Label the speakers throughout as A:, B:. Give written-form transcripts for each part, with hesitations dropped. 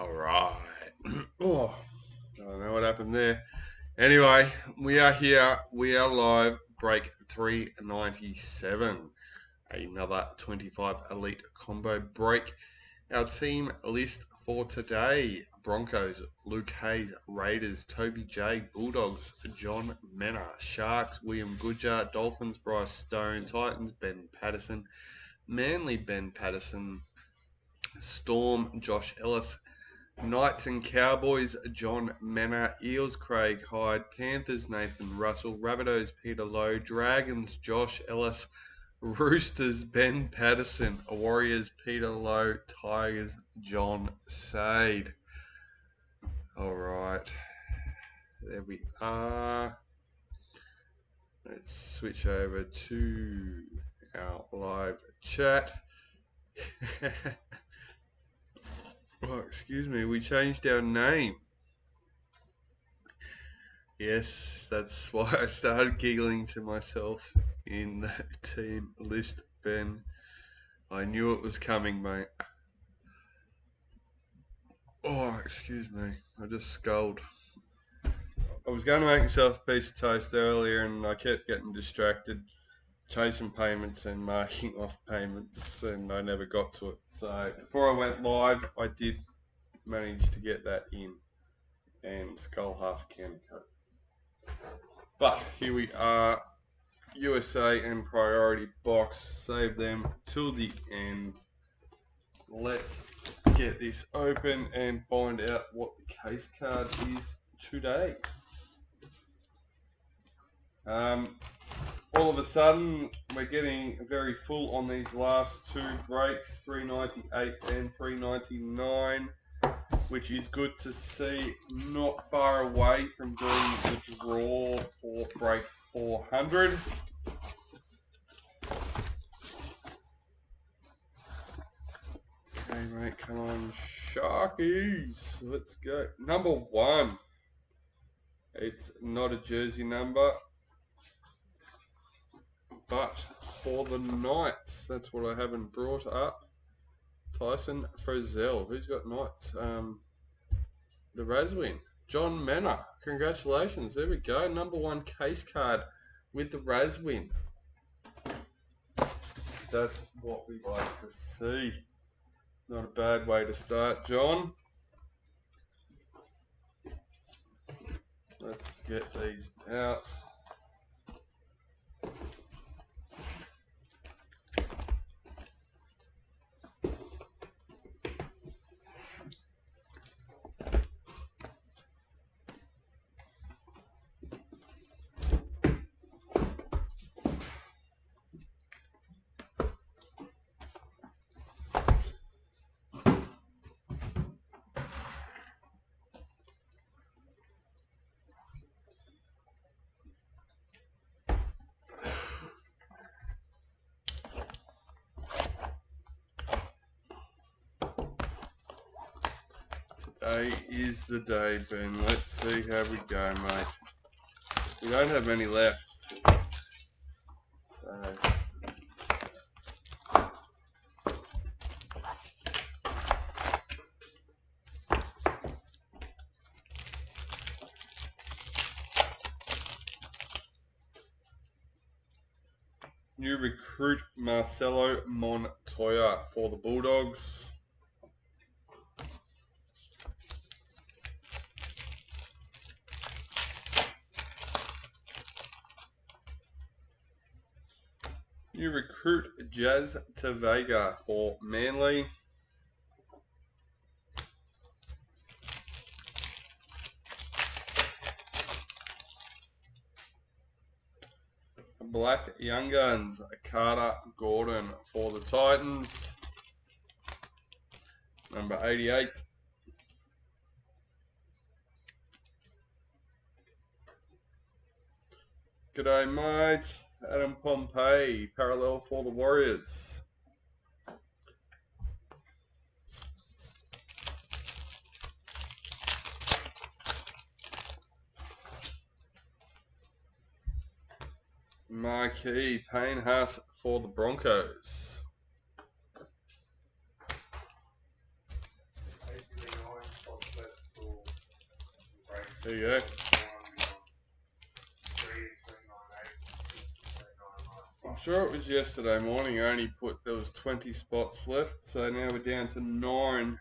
A: Alright. Oh, I don't know what happened there. Anyway, we are here. We are live. Break 397. Another 25 Elite combo break. Our team list for today: Broncos, Luke Hayes, Raiders, Toby J, Bulldogs, John Mannah, Sharks, William Goodger, Dolphins, Bryce Stone, Titans, Ben Patterson, Manly, Ben Patterson, Storm, Josh Ellis, Knights and Cowboys, John Mannah, Eels, Craig Hyde, Panthers, Nathan Russell, Rabbitohs, Peter Lowe, Dragons, Josh Ellis, Roosters, Ben Patterson, Warriors, Peter Lowe, Tigers, John Saade. Alright, there we are. Let's switch over to our live chat. Oh, excuse me, we changed our name. Yes, that's why I started giggling to myself in the team list, Ben. I knew it was coming, mate. Oh, excuse me, I just sculled. I was going to make myself a piece of toast earlier and I kept getting distracted, chasing payments and marking off payments, and I never got to it. So before I went live, I did manage to get that in and skull half a candy coat. But here we are, USA and Priority Box. Save them till the end. Let's get this open and find out what the case card is today. All of a sudden, we're getting very full on these last two breaks, 398 and 399, which is good to see. Not far away from doing the draw for break 400. Okay, mate, come on, Sharkies. Let's go. Number 1. It's not a jersey number, but for the Knights, that's what I haven't brought up. Tyson Frizell. Who's got Knights? The RAZZ win. John Mannah. Congratulations. There we go. Number 1 case card with the RAZZ win. That's what we like to see. Not a bad way to start, John. Let's get these out. Today is the day, Ben. Let's see how we go, mate. We don't have many left. So new recruit Marcelo Montoya for the Bulldogs. New recruit Jazz Tavega for Manly. Black Young Guns Carter Gordon for the Titans. Number 88. G'day, mate. Adam Pompey, parallel for the Warriors. Marquee Payne Haas for the Broncos. There you go. I'm sure it was yesterday morning. I only put, there was 20 spots left, so now we're down to 9.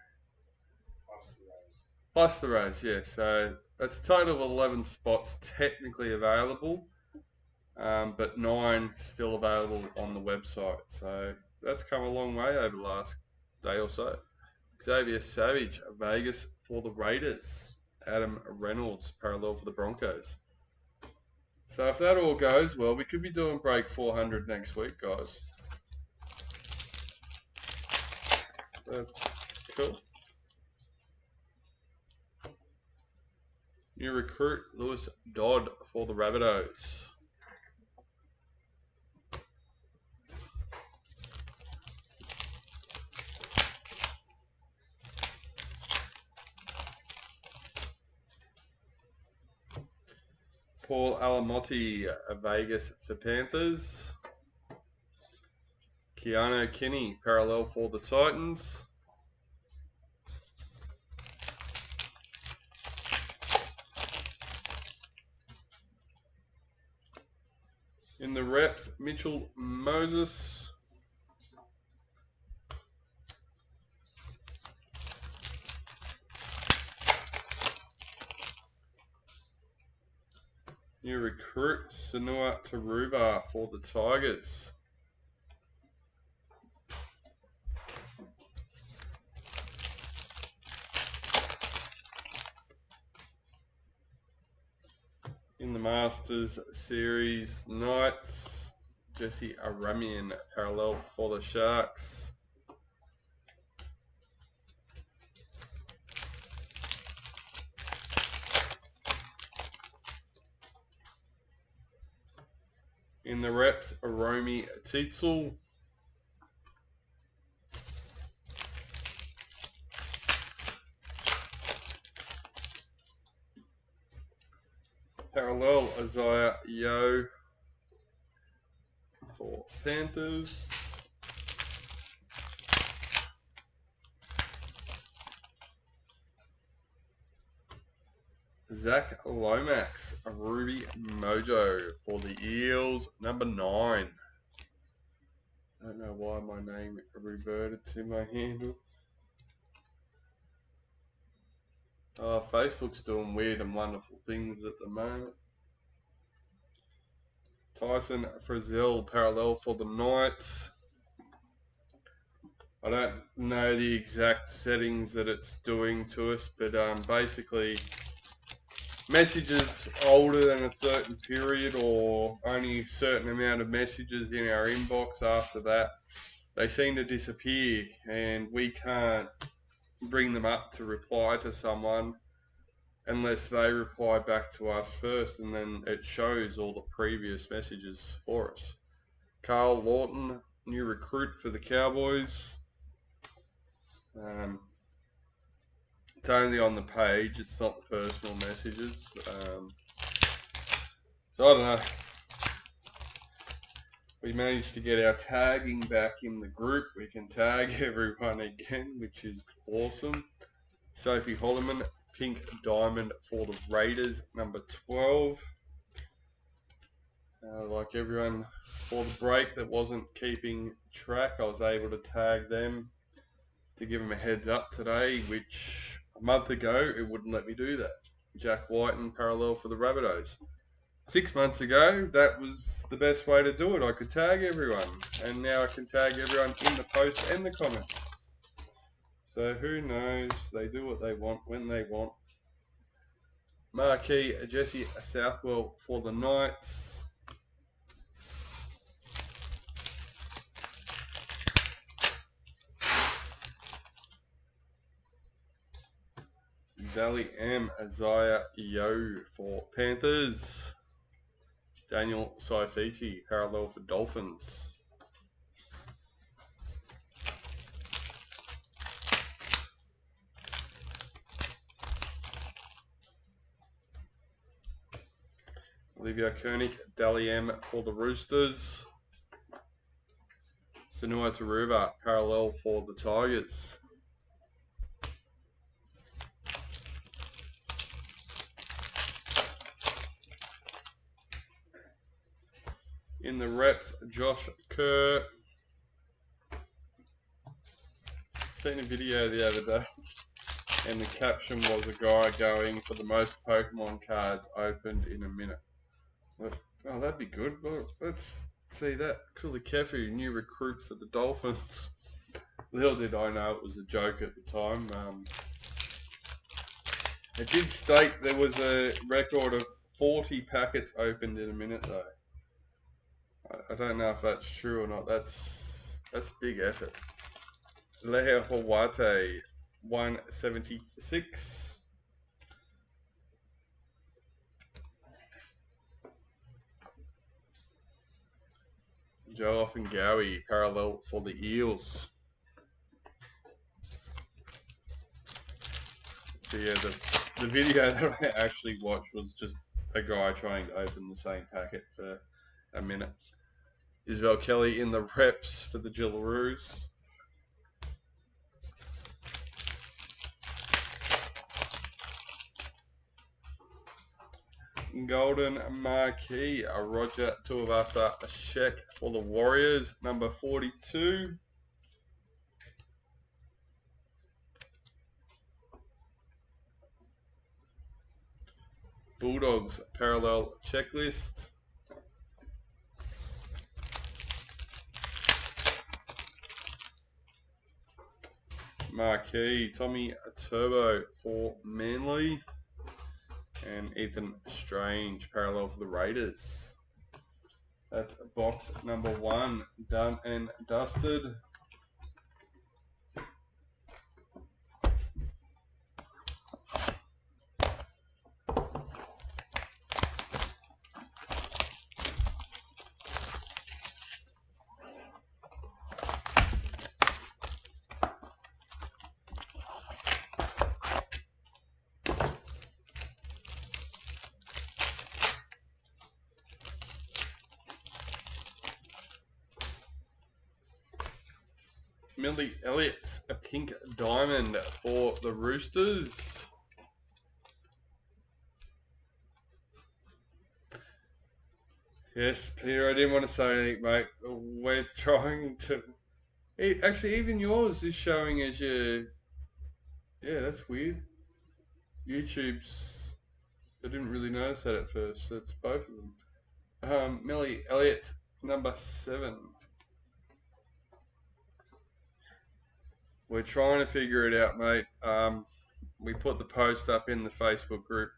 A: Plus the RAZZ, yeah. So that's a total of 11 spots technically available, but 9 still available on the website. So that's come a long way over the last day or so. Xavier Savage, Vegas for the Raiders. Adam Reynolds, parallel for the Broncos. So if that all goes well, we could be doing break 400 next week, guys. That's cool. New recruit, Lewis Dodd for the Rabbitohs. Paul Alamotti, Vegas for Panthers. Keanu Kinney, parallel for the Titans. In the reps, Mitchell Moses. New recruit, Sanua Taruva for the Tigers. In the Masters Series Knights, Jesse Aramian, parallel for the Sharks. In the reps, Aromi Teetsel. Parallel, Isaiah Yeo for Panthers. Zach Lomax, a Ruby Mojo for the Eels, number 9. I don't know why my name reverted to my handle. Facebook's doing weird and wonderful things at the moment. Tyson Frizzell, parallel for the Knights. I don't know the exact settings that it's doing to us, but basically messages older than a certain period or only a certain amount of messages in our inbox after that, they seem to disappear and we can't bring them up to reply to someone unless they reply back to us first, and then it shows all the previous messages for us. Carl Lawton, new recruit for the Cowboys. It's only on the page, it's not the personal messages. So I don't know. We managed to get our tagging back in the group. We can tag everyone again, which is awesome. Sophie Holloman, pink diamond for the Raiders, number 12. Like everyone for the break that wasn't keeping track, I was able to tag them to give them a heads up today, which a month ago it wouldn't let me do that. Jack Whiten, parallel for the Rabbitohs. 6 months ago, that was the best way to do it. I could tag everyone, and now I can tag everyone in the post and the comments. So who knows? They do what they want when they want. Marquee Jesse Southwell for the Knights. Dali M. Isaiah Yeo for Panthers. Daniel Saifiti, parallel for Dolphins. Olivia Koenig, Dali M for the Roosters. Sanua Taruva, parallel for the Tigers. In the reps, Josh Kerr. Seen a video the other day, and the caption was a guy going for the most Pokemon cards opened in a minute. Oh, that'd be good. Well, let's see that. Kulikefu, new recruit for the Dolphins. Little did I know it was a joke at the time. It did state there was a record of 40 packets opened in a minute, though. I don't know if that's true or not. That's big effort. Lehe Hawate, 176. Joe Offengowie, parallel for the Eels. So yeah, the video that I actually watched was just a guy trying to open the same packet for a minute. Isabel Kelly in the reps for the Jillaroos. Golden Marquee, a Roger Tuivasa, a check for the Warriors, number 42. Bulldogs, parallel checklist. Marquee, Tommy Turbo for Manly. And Ethan Strange, parallel for the Raiders. That's box number 1, done and dusted. Millie Elliott, a pink diamond for the Roosters. Yes, Peter, I didn't want to say anything, mate. We're trying to... Actually, even yours is showing as your... Yeah, that's weird. YouTube's... I didn't really notice that at first, so it's both of them. Millie Elliott, number 7. We're trying to figure it out, mate. We put the post up in the Facebook group,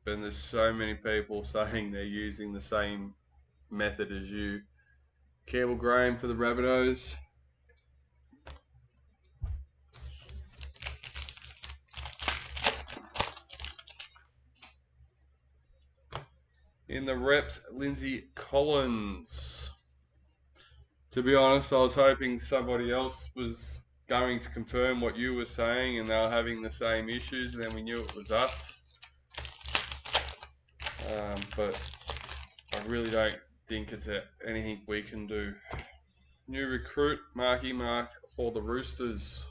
A: and there's so many people saying they're using the same method as you. Campbell Graham for the Rabbitohs. In the reps, Lindsay Collins. To be honest, I was hoping somebody else was going to confirm what you were saying and they were having the same issues, and then we knew it was us. But I really don't think it's anything we can do. New recruit, Marky Mark for the Roosters.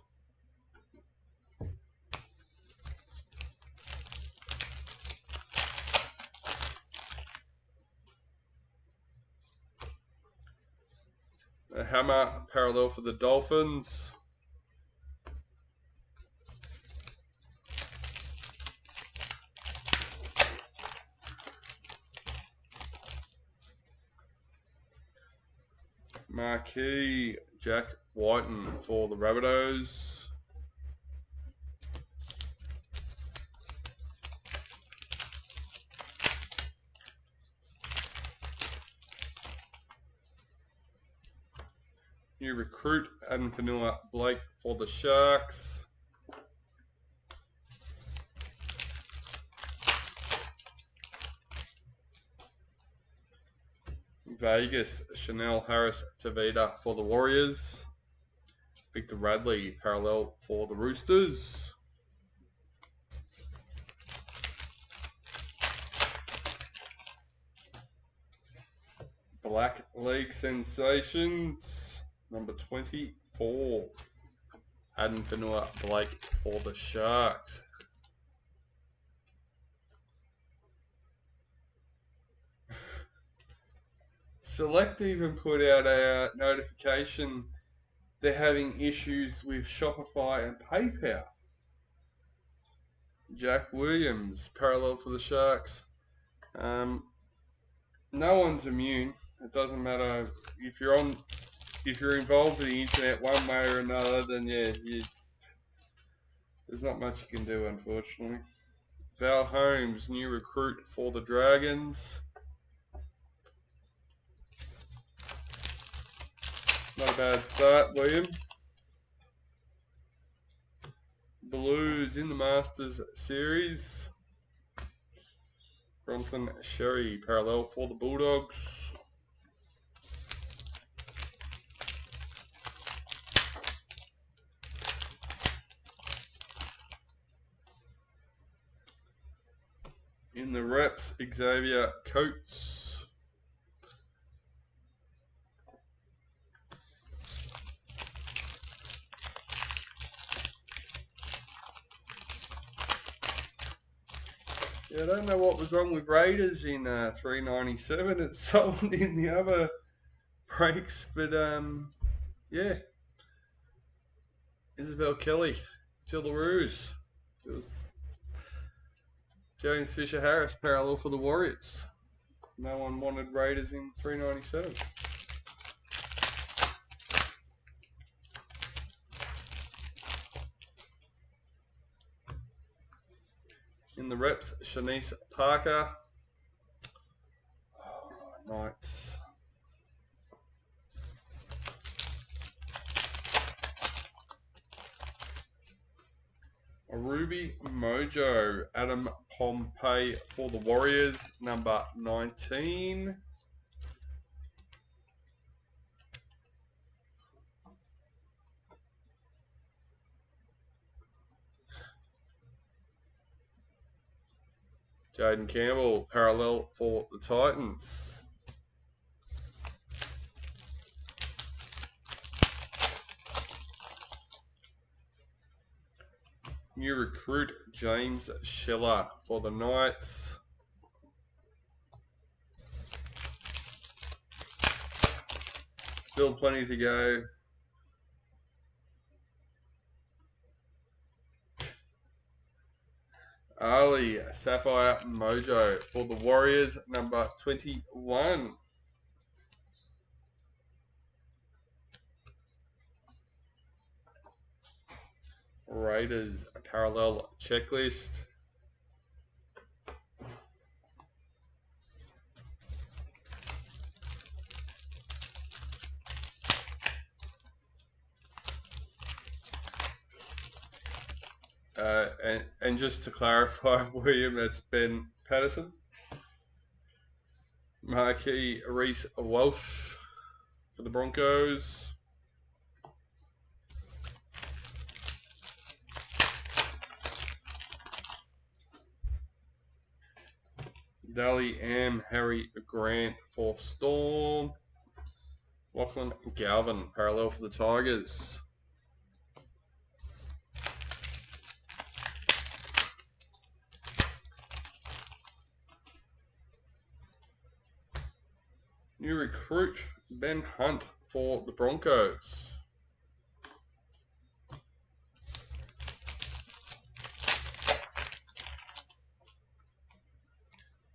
A: A hammer parallel for the Dolphins. Marquee, Jack Whiten for the Rabbitohs. New recruit, Adam Fanua Blake for the Sharks. Vegas, Chanel Harris Tavita for the Warriors. Victor Radley, parallel for the Roosters. Black League Sensations, number 24. Adam Fanua Blake for the Sharks. Select even put out a notification they're having issues with Shopify and PayPal. Jack Williams, parallel for the Sharks. No one's immune. It doesn't matter if you're involved with the internet one way or another. Then yeah, there's not much you can do, unfortunately. Val Holmes, new recruit for the Dragons. Not a bad start, William. Blues in the Masters series. Bronson Sherry, parallel for the Bulldogs. In the reps, Xavier Coates. Yeah, I don't know what was wrong with Raiders in 397. It's sold in the other breaks, but yeah. Isabel Kelly, Jillaroos. It was James Fisher-Harris, parallel for the Warriors. No one wanted Raiders in 397. In the reps, Shanice Parker. Knights. A Ruby Mojo, Adam Pompey for the Warriors, number 19. Jaden Campbell, parallel for the Titans. New recruit, James Schiller for the Knights. Still plenty to go. Ali Sapphire Mojo for the Warriors, number 21. Raiders parallel checklist. And just to clarify, William, that's Ben Patterson. Marquis Reese Walsh for the Broncos. Dally M. Harry Grant for Storm. Lachlan Galvin, parallel for the Tigers. New recruit, Ben Hunt for the Broncos.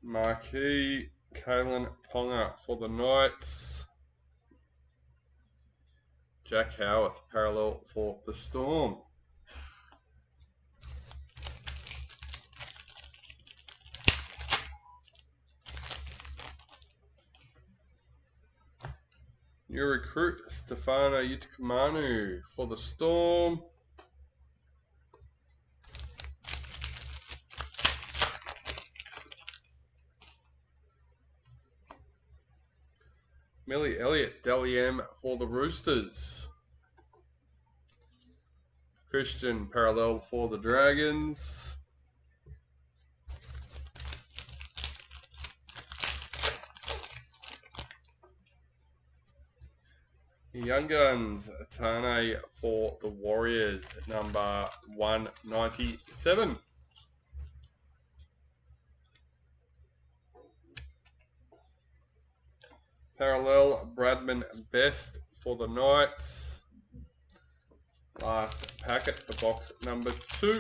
A: Marquis Kalen Ponga for the Knights. Jack Howarth, parallel for the Storm. New recruit, Stefano Utikamanu for the Storm. Millie Elliott, Dally M for the Roosters. Christian, parallel for the Dragons. Young Guns, Tane for the Warriors, number 197. Parallel Bradman Best for the Knights. Last packet for box number 2.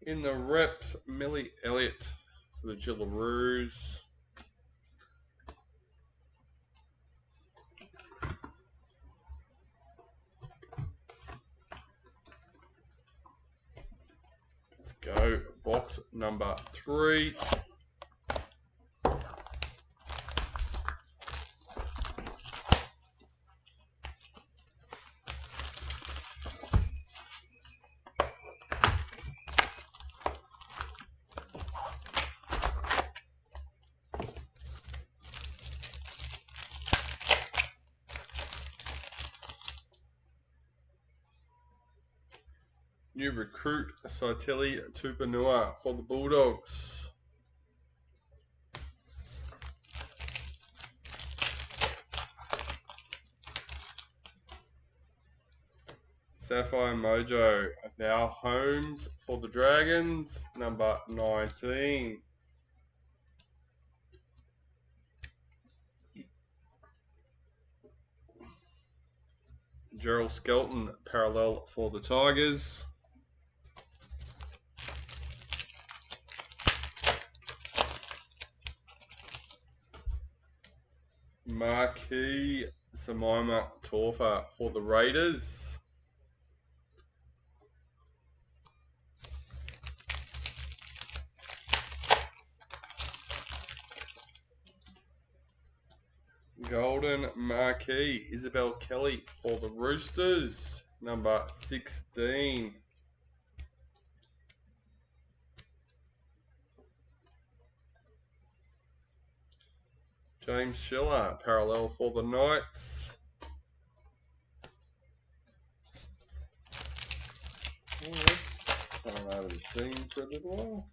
A: In the reps, Millie Elliott for the Gillaroos. Let's go box number 3. New recruit, Saade Tupanua for the Bulldogs. Sapphire Mojo, Val Holmes for the Dragons, number 19. Gerald Skelton, parallel for the Tigers. Marquee Samaima Torfa for the Raiders. Golden Marquee Isabel Kelly for the Roosters, number 16. James Schiller, parallel for the Knights. I haven't seen for a little while.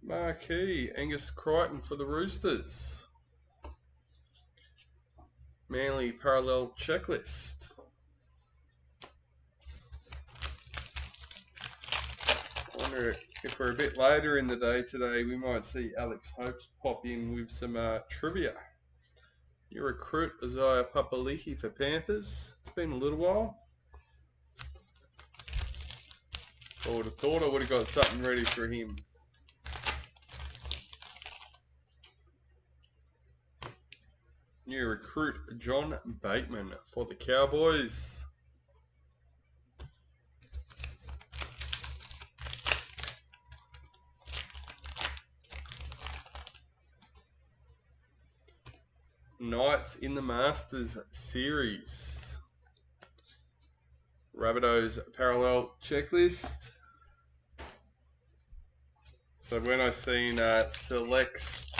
A: Marquee Angus Crichton for the Roosters. Manly parallel checklist. I wonder if we're a bit later in the day today, we might see Alex Hopes pop in with some trivia. You recruit Isaiah Papali'i for Panthers. It's been a little while. I would have thought I would have got something ready for him. New recruit John Bateman for the Cowboys. Knights in the Masters series. Rabbitohs parallel checklist. So when I seen selects,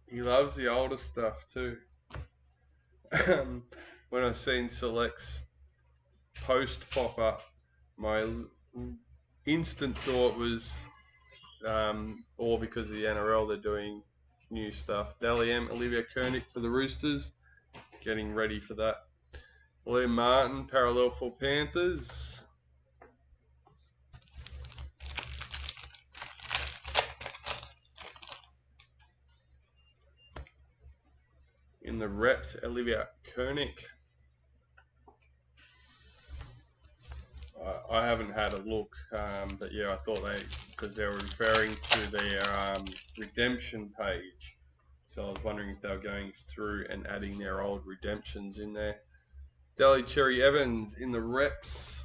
A: he loves the older stuff too. When I seen selects post pop up, my instant thought was all because of the NRL, they're doing new stuff. Dally M, Olivia Koenig for the Roosters, getting ready for that. Liam Martin, parallel for Panthers. In the reps, Olivia Koenig. I haven't had a look, but yeah, I thought because they were referring to their redemption page. So I was wondering if they were going through and adding their old redemptions in there. Dally Cherry Evans in the reps.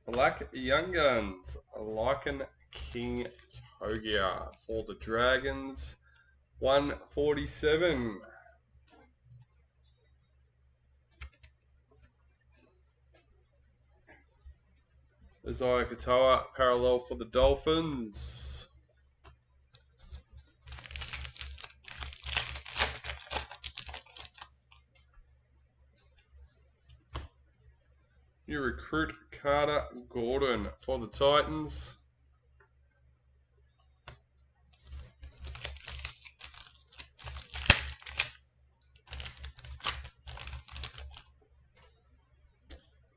A: Black Young Guns, Lycan King Togia for the Dragons, 147. Isaiah Katoa, parallel for the Dolphins. New recruit Carter Gordon for the Titans.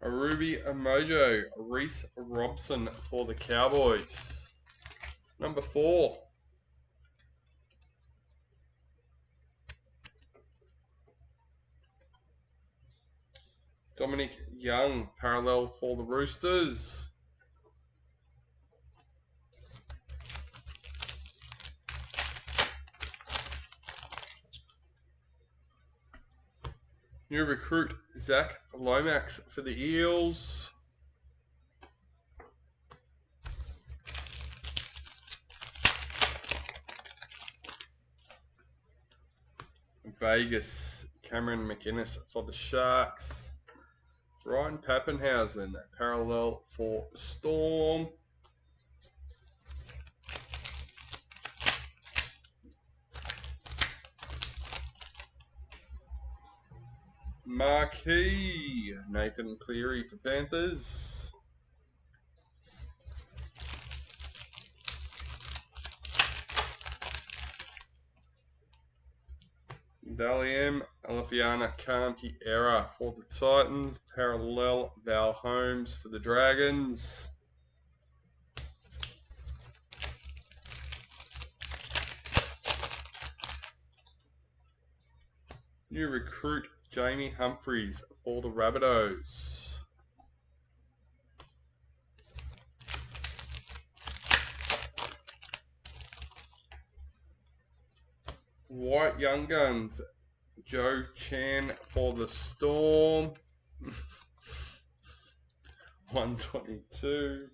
A: A Ruby Emojo, Reese Robson for the Cowboys. Number 4. Dominic Young, parallel for the Roosters. New recruit, Zach Lomax for the Eels. Vegas, Cameron McInnes for the Sharks. Ryan Pappenhausen, parallel for Storm. Marquee, Nathan Cleary for Panthers. Dalian Alefiana Kanti Era for the Titans. Parallel Val Holmes for the Dragons. New recruit Jamie Humphries for the Rabbitohs. White Young Guns, Joe Chan for the Storm. 122.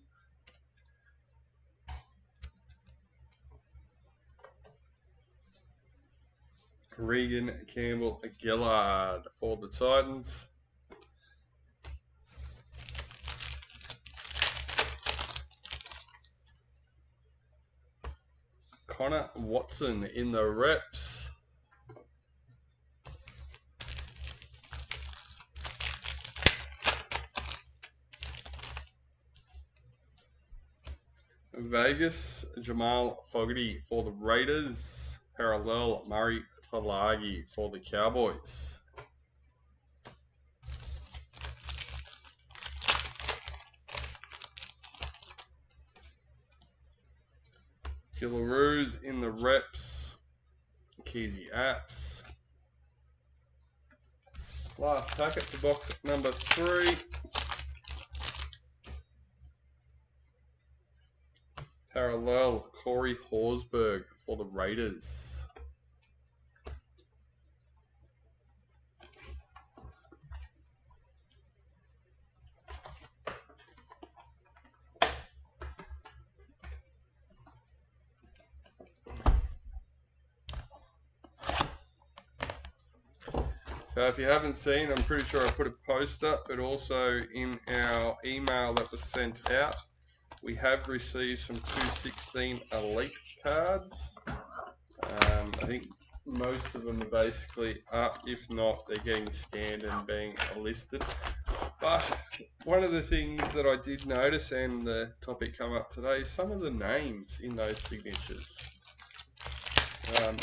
A: Regan Campbell Gillard for the Titans. Connor Watson in the reps. Vegas, Jamal Fogarty for the Raiders. Parallel, Murray Talagi for the Cowboys. Gillaroos in the reps. Keezy Apps. Last packet for box number 3. Parallel, Corey Horsburgh for the Raiders. So if you haven't seen, I'm pretty sure I put a post up, but also in our email that was sent out, we have received some 216 Elite cards. I think most of them are basically up. If not, they're getting scanned and being listed. But one of the things that I did notice, and the topic come up today, some of the names in those signatures.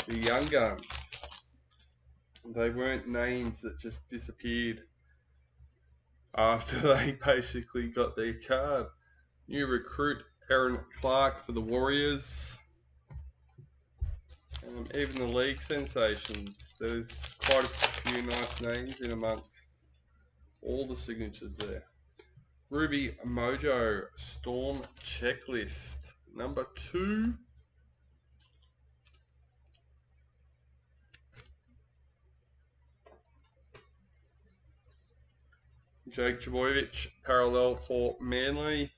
A: The Young Guns. They weren't names that just disappeared after they basically got their card. New recruit Aaron Clark for the Warriors. Even the league sensations. There's quite a few nice names in amongst all the signatures there. Ruby Mojo Storm Checklist number 2. Jake Trbojevic, parallel for Manly.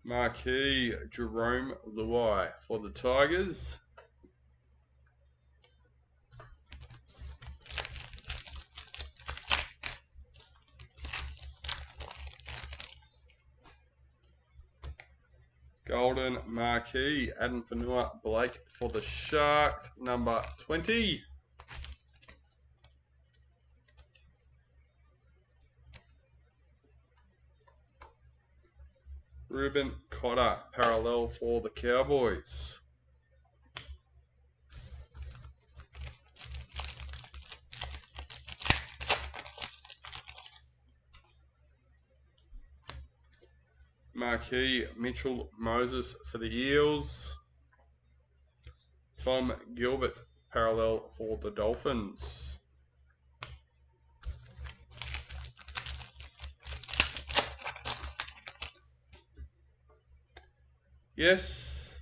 A: Marquee Jerome Luai for the Tigers. Golden Marquee, Adam Fanua Blake for the Sharks, number 20. Ruben Cotter, parallel for the Cowboys. Marquee Mitchell Moses for the Eels. Tom Gilbert, parallel for the Dolphins. Yes.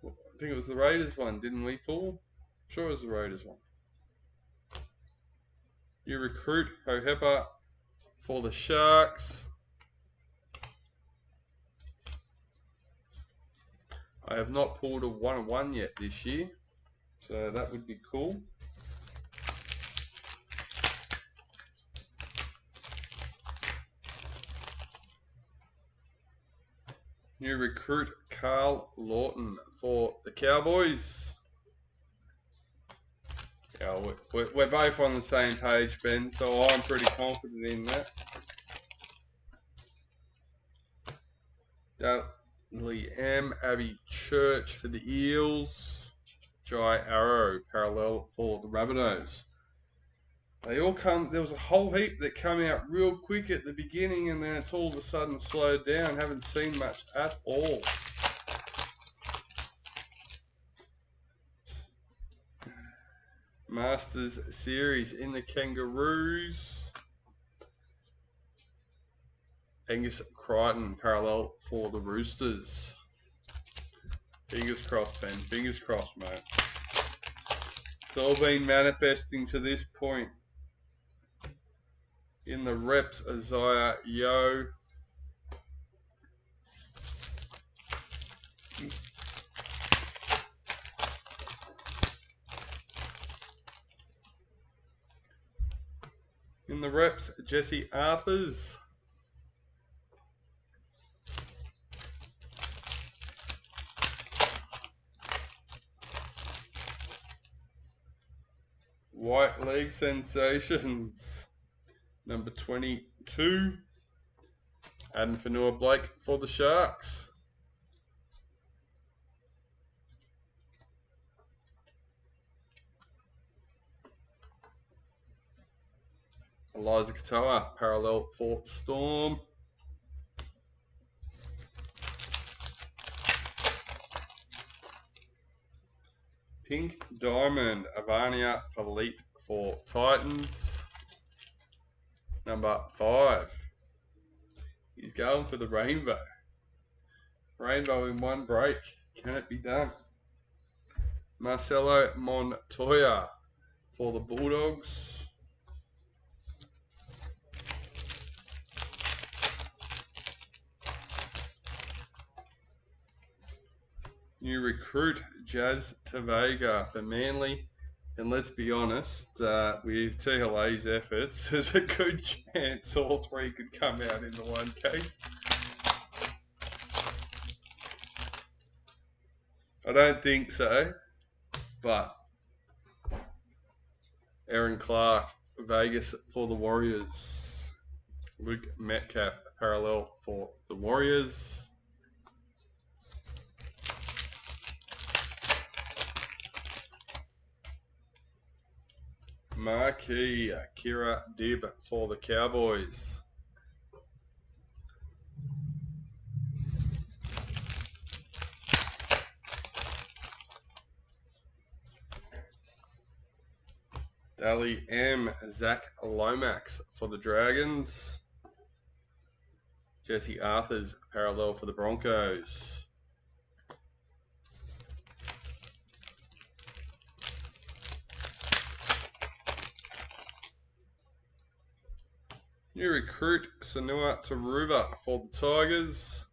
A: I think it was the Raiders one, didn't we, Paul? Sure it was the Raiders one. You recruit Hohepa for the Sharks. I have not pulled a 1-1 yet this year, so that would be cool. New recruit Carl Lawton for the Cowboys. Yeah, we're both on the same page, Ben, so I'm pretty confident in that. Dudley M. Abbey Church for the Eels. Jai Arrow, parallel for the Rabbitohs. They all come, there was a whole heap that come out real quick at the beginning, and then it's all of a sudden slowed down. Haven't seen much at all. Masters Series in the Kangaroos. Angus Crichton, parallel for the Roosters. Fingers crossed, Ben. Fingers crossed, mate. It's all been manifesting to this point. In the reps, Isaiah Yeo. In the reps, Jesse Arthurs. White League Sensations. Number 22. Adam Fanua Blake for the Sharks. Eliza Katoa, parallel for Storm. Pink Diamond, Avania Elite for Titans. Number 5. He's going for the rainbow. Rainbow in one break. Can it be done? Marcelo Montoya for the Bulldogs. New recruit Jazz Tavega for Manly. And let's be honest, with TLA's efforts, there's a good chance all three could come out in the one case. I don't think so, but Aaron Clark, Vegas for the Warriors. Luke Metcalf, parallel for the Warriors. Marquee, Kira Dibb for the Cowboys. Dally M, Zach Lomax for the Dragons. Jesse Arthurs, parallel for the Broncos. New recruit Sanua Taruva for the Tigers.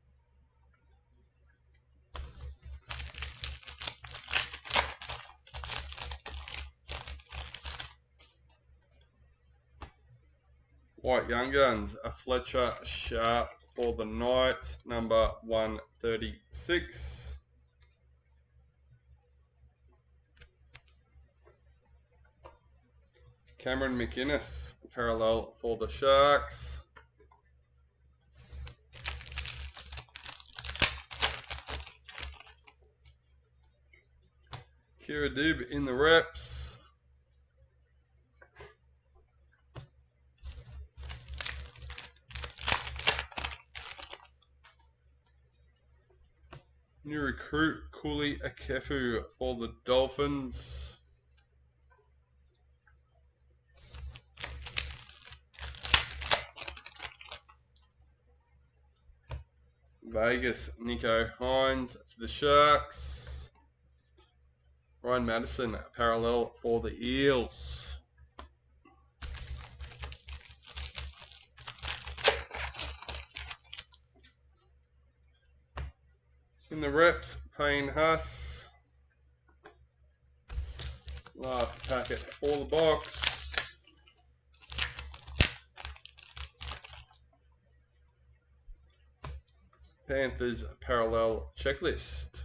A: White Young Guns, a Fletcher Sharp for the Knights, number 136. Cameron McInnes, parallel for the Sharks. Kira Dib in the reps. New recruit Kuli Akefu for the Dolphins. Vegas Nico Hines for the Sharks. Ryan Madison parallel for the Eels. In the reps, Payne Huss. Last packet for the box. Panthers parallel checklist.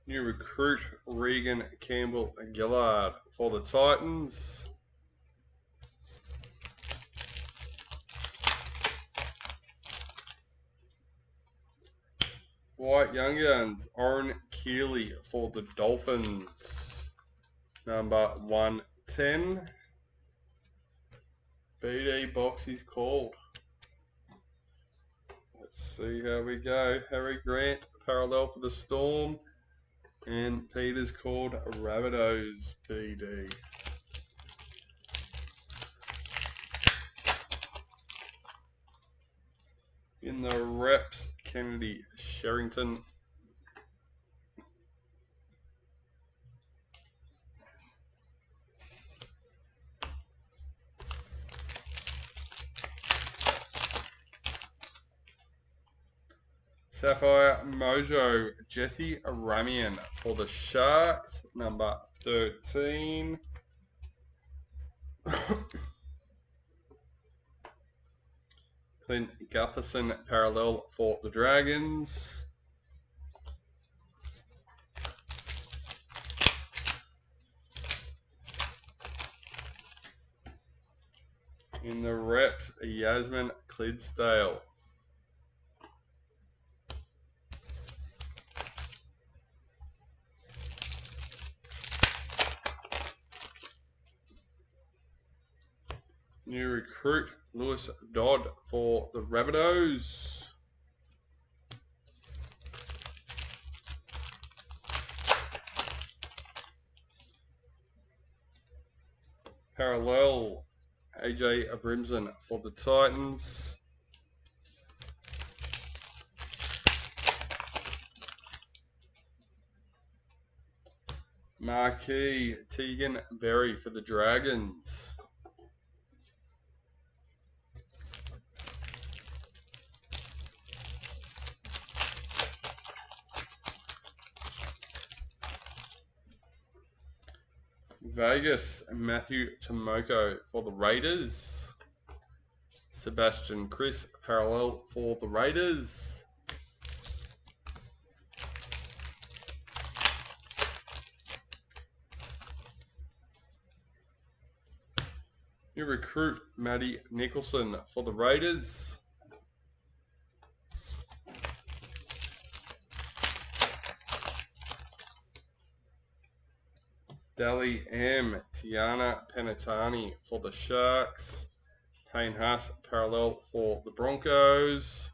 A: New recruit Regan Campbell Gillard for the Titans. White Young Guns Oren Keeley for the Dolphins. Number 110. BD box is called. Let's see how we go. Harry Grant parallel for the Storm. And Peter's called Rabbitohs BD. In the reps, Kennedy Sherrington. Sapphire Mojo Jesse Ramian for the Sharks, number 13. Clint Gutherson parallel for the Dragons. In the reps, Yasmin Clydesdale. New recruit Lewis Dodd for the Rabbitohs. Parallel AJ Abrimson for the Titans. Marquee Tegan Berry for the Dragons. Vegas Matthew Tomoko for the Raiders. Sebastian Chris parallel for the Raiders. New recruit Maddie Nicholson for the Raiders. Dally M Tiana Penatani for the Sharks. Payne Haas parallel for the Broncos.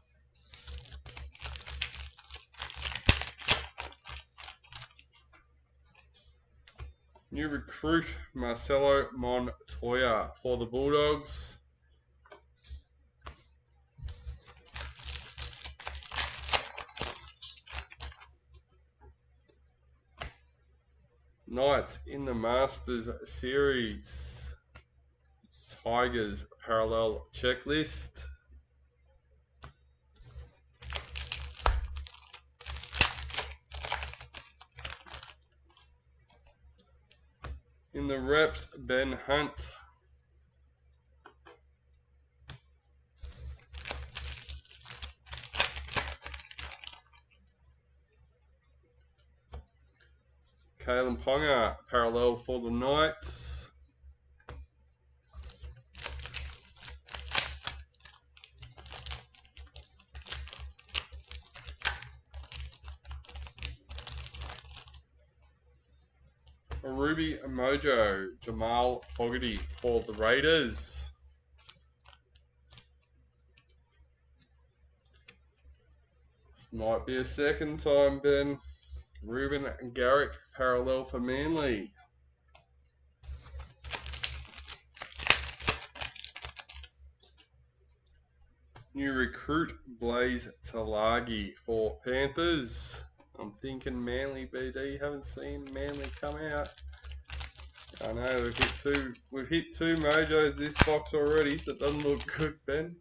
A: New recruit Marcelo Montoya for the Bulldogs. Knights in the Masters Series. Tigers parallel checklist. In the reps, Ben Hunt. Kalen Ponga, parallel for the Knights. Ruby Mojo, Jamal Fogarty for the Raiders. This might be a second time, Ben. Ruben Garrick, parallel for Manly. New recruit, Blaze Talagi for Panthers. I'm thinking Manly BD. Haven't seen Manly come out. I know we've hit two mojos this box already, so it doesn't look good, Ben.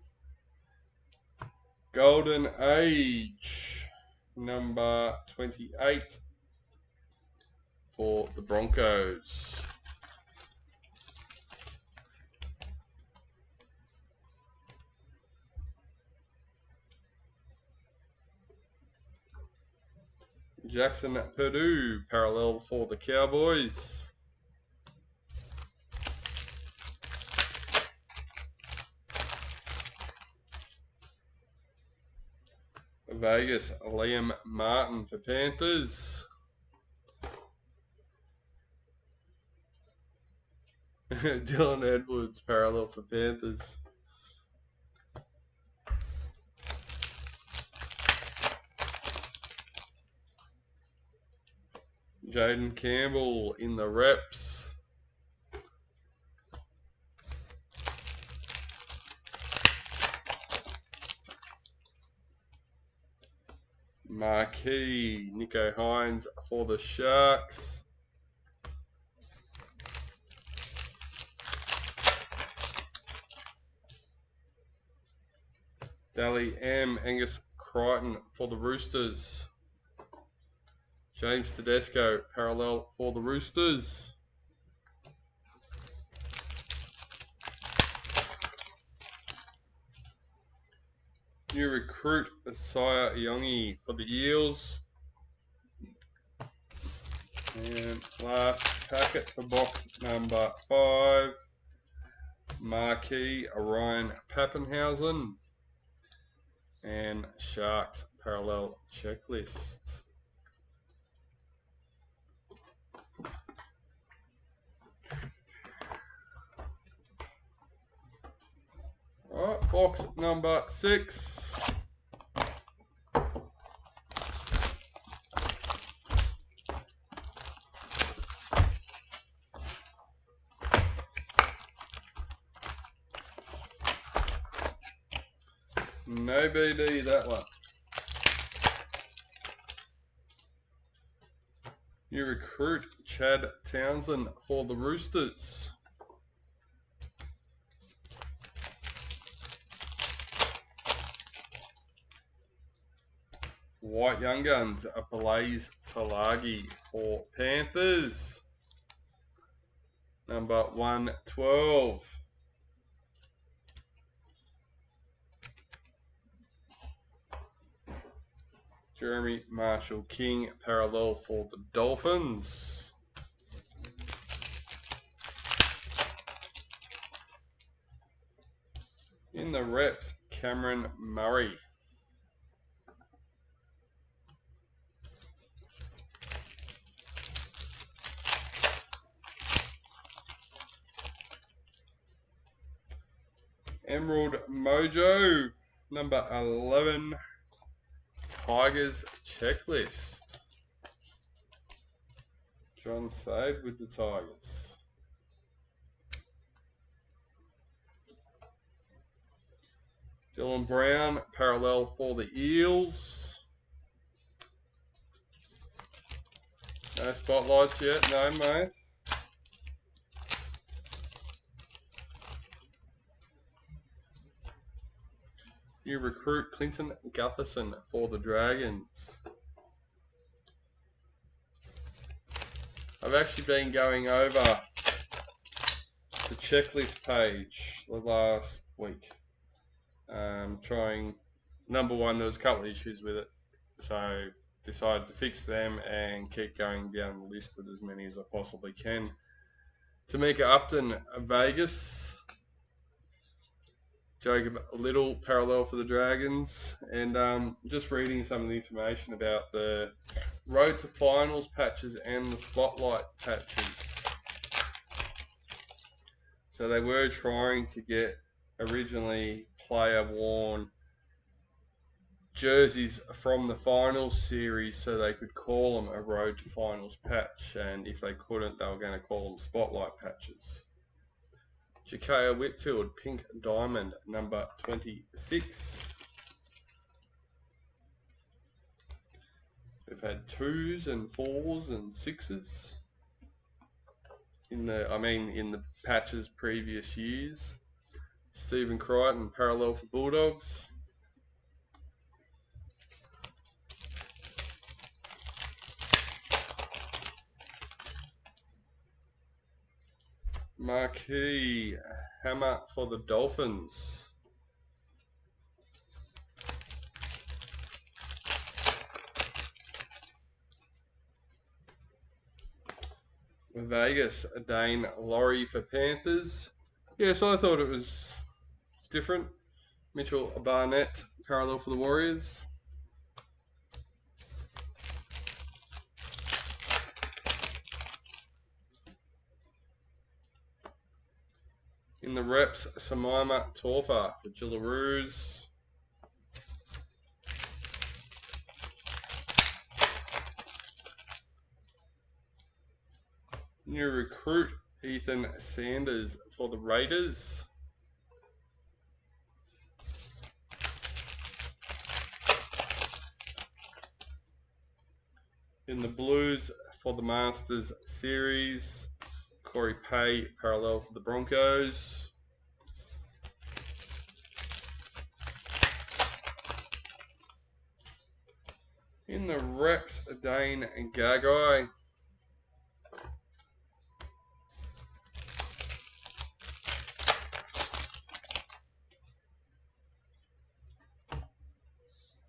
A: Golden Age, number 28 for the Broncos. Jackson Purdue, parallel for the Cowboys. Vegas, Liam Martin for Panthers. Dylan Edwards, parallel for Panthers. Jaden Campbell in the reps. Marquee, Nico Hines for the Sharks. Dally M, Angus Crichton for the Roosters. James Tedesco, parallel for the Roosters. New recruit, Isaiah Iongi for the Eels. And last packet for box number 5. Marquee, Ryan Pappenhausen. And Sharks parallel checklist. Alright, box number 6. No BD, that one. New recruit, Chad Townsend for the Roosters. White Young Guns, Blaze Talagi for Panthers. Number 112. Jeremy Marshall King, parallel for the Dolphins. In the reps, Cameron Murray. Emerald Mojo, number 11, Tigers checklist. John Saade with the Tigers. Dylan Brown, parallel for the Eels. No spotlights yet, no mate. New recruit Clinton Gutherson for the Dragons. I've actually been going over the checklist page the last week. Trying, number one, there was a couple of issues with it, so decided to fix them and keep going down the list with as many as I possibly can. Tamika Upton, Vegas. Jacob Little, parallel for the Dragons. And just reading some of the information about the road to finals patches and the spotlight patches. So they were trying to get originally player worn jerseys from the finals series so they could call them a road to finals patch, and if they couldn't, they were going to call them spotlight patches. Jakaya Whitfield, pink diamond, number 26. We've had 2s and 4s and 6s in the patches previous years. Stephen Crichton, parallel for Bulldogs. Marquee Hammer for the Dolphins. Vegas Dane Laurie for Panthers. Yeah, so I thought it was different. Mitchell Barnett, parallel for the Warriors. In the reps, Samaima Torfa for Gillaroos. New recruit, Ethan Sanders for the Raiders. In the Blues for the Masters Series, Corey Pay, parallel for the Broncos. In the reps, Dane Gagai.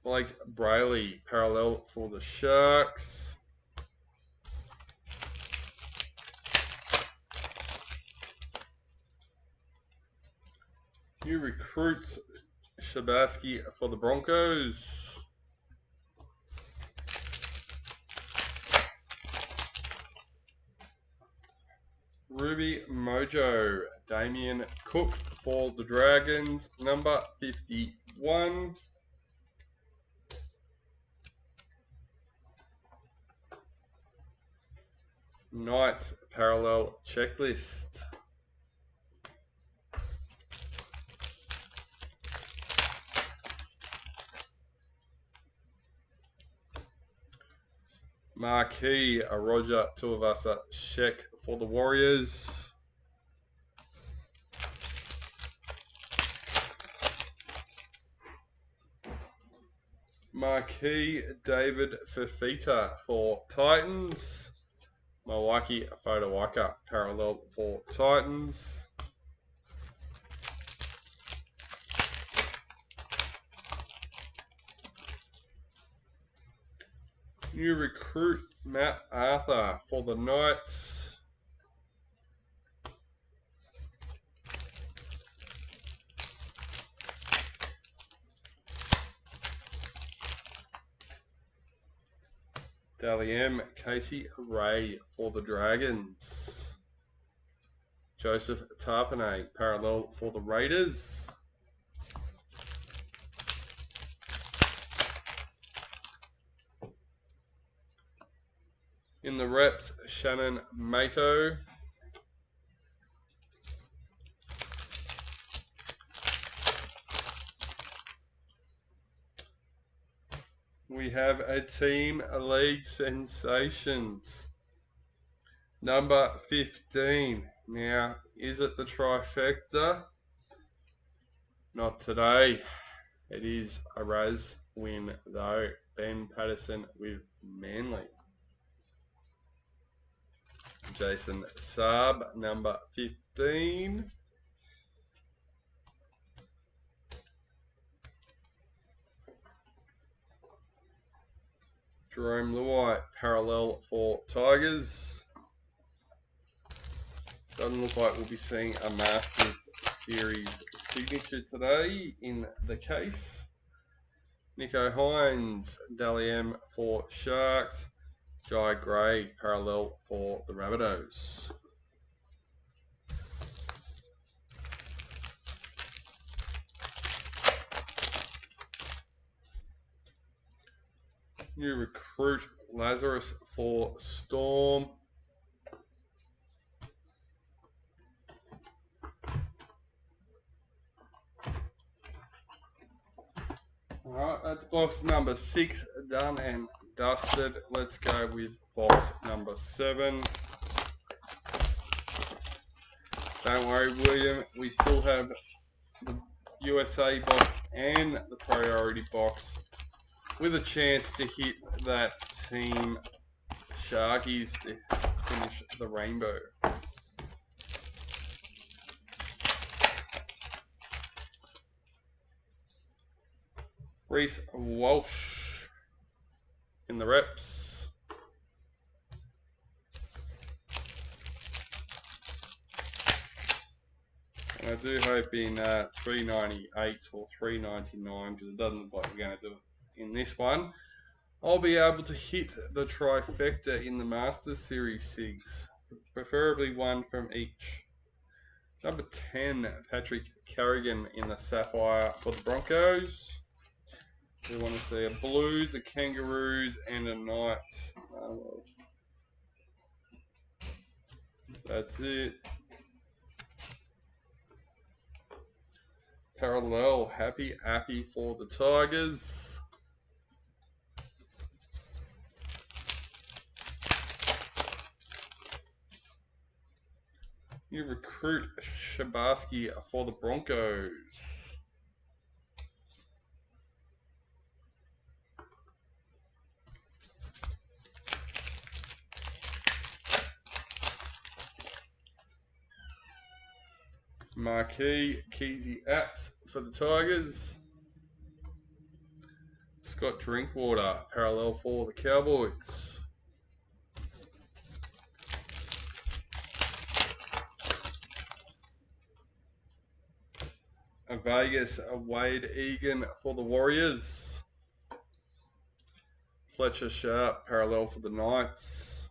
A: Blake Brayley, parallel for the Sharks. New recruits, Shabaski for the Broncos. Ruby Mojo, Damien Cook for the Dragons, number 51. Knights parallel checklist. Marquee Roger Tuivasa Sheck for the Warriors. Marquee David Fifita for Titans. Mawaki Fodawaka, parallel for Titans. New recruit Matt Arthur for the Knights. Dally M, Casey Ray for the Dragons. Joseph Tarpanay, parallel for the Raiders. In the reps, Shannon Mato. We have a team league sensations. Number 15. Now, is it the trifecta? Not today. It is a RAZZ win though. Ben Patterson with Manly. Jason Saab, number 15. Jerome Lowe, parallel for Tigers. Doesn't look like we'll be seeing a Masters Series signature today in the case. Nico Hines, Dally for Sharks. Jai Gray, parallel for the Rabbitohs. New recruit, Lazarus for Storm. Alright, that's box number 6 done and dusted. Let's go with box number 7. Don't worry, William, we still have the USA box and the priority box with a chance to hit that team Sharkies to finish the rainbow. Reece Walsh in the reps. And I do hope in 398 or 399, because it doesn't look like we're going to do it in this one, I'll be able to hit the trifecta in the Masters Series 6, preferably one from each. Number 10, Patrick Carrigan in the Sapphire for the Broncos. We want to see a Blues, a Kangaroos, and a Knights. Oh, well. That's it. Parallel, happy for the Tigers. New recruit, Shabarsky for the Broncos. Marquee, Keezy Apps for the Tigers. Scott Drinkwater, parallel for the Cowboys. Vegas, Wade Egan for the Warriors. Fletcher Sharp, parallel for the Knights.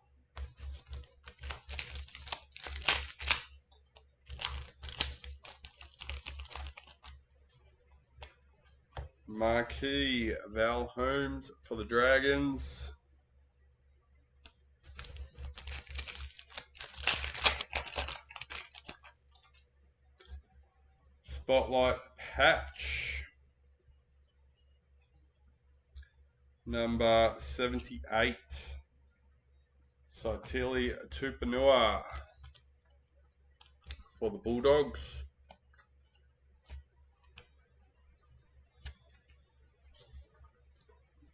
A: Marquee, Val Holmes for the Dragons. Spotlight patch. Number 78. Saitili Tupanua for the Bulldogs.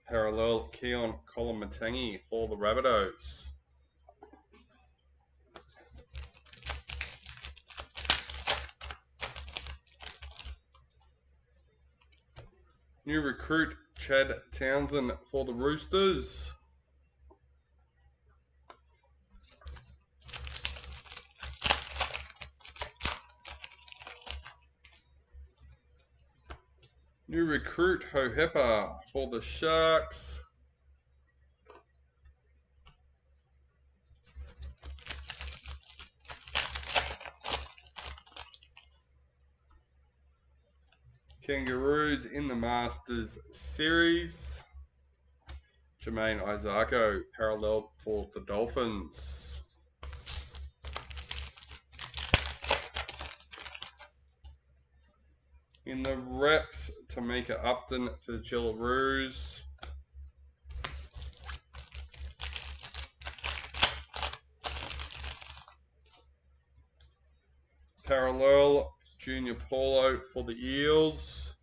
A: Parallel Keon Kolomatangi for the Rabbitohs. New recruit Chad Townsend for the Roosters. New recruit Hohepa for the Sharks. Kangaroos in the Masters Series. Jermaine Isako, parallel for the Dolphins. In the reps, Tamika Upton for the Jillaroos. Parallel, Junior Paulo for the Eels.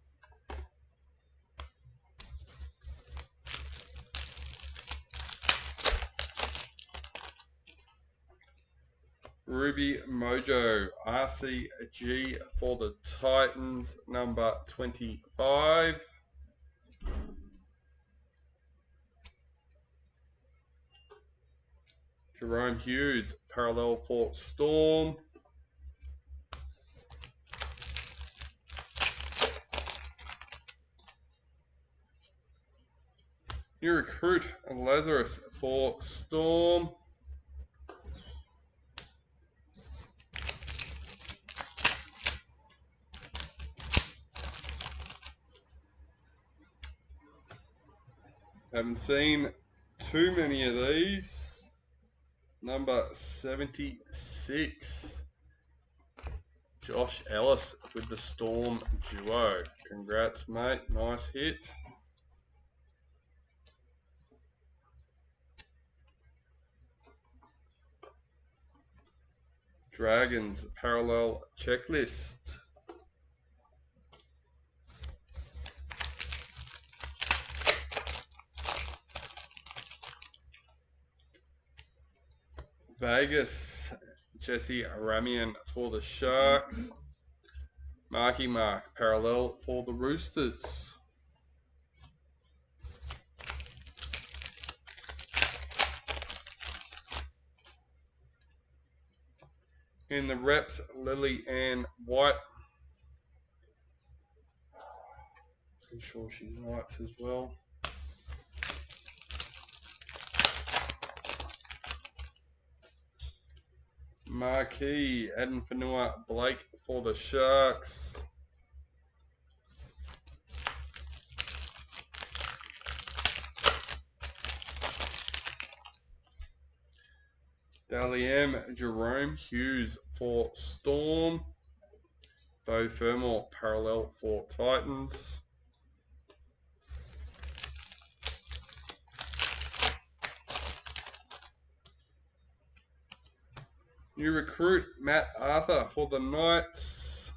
A: Ruby Mojo, RCG for the Titans, number 25. Jerome Hughes, parallel for Storm. New recruit, Lazarus for Storm. Haven't seen too many of these. Number 76. Josh Ellis with the Storm duo. Congrats, mate. Nice hit. Dragons parallel checklist. Vegas, Jesse Ramian for the Sharks. Marky Mark, parallel for the Roosters. In the reps, Lily Ann White. Pretty sure she's Knights as well. Marquee, Adam Fanua Blake for the Sharks. Dally M, Jerome Hughes for Storm. Bo Fermor, parallel for Titans. New recruit, Matt Arthur for the Knights.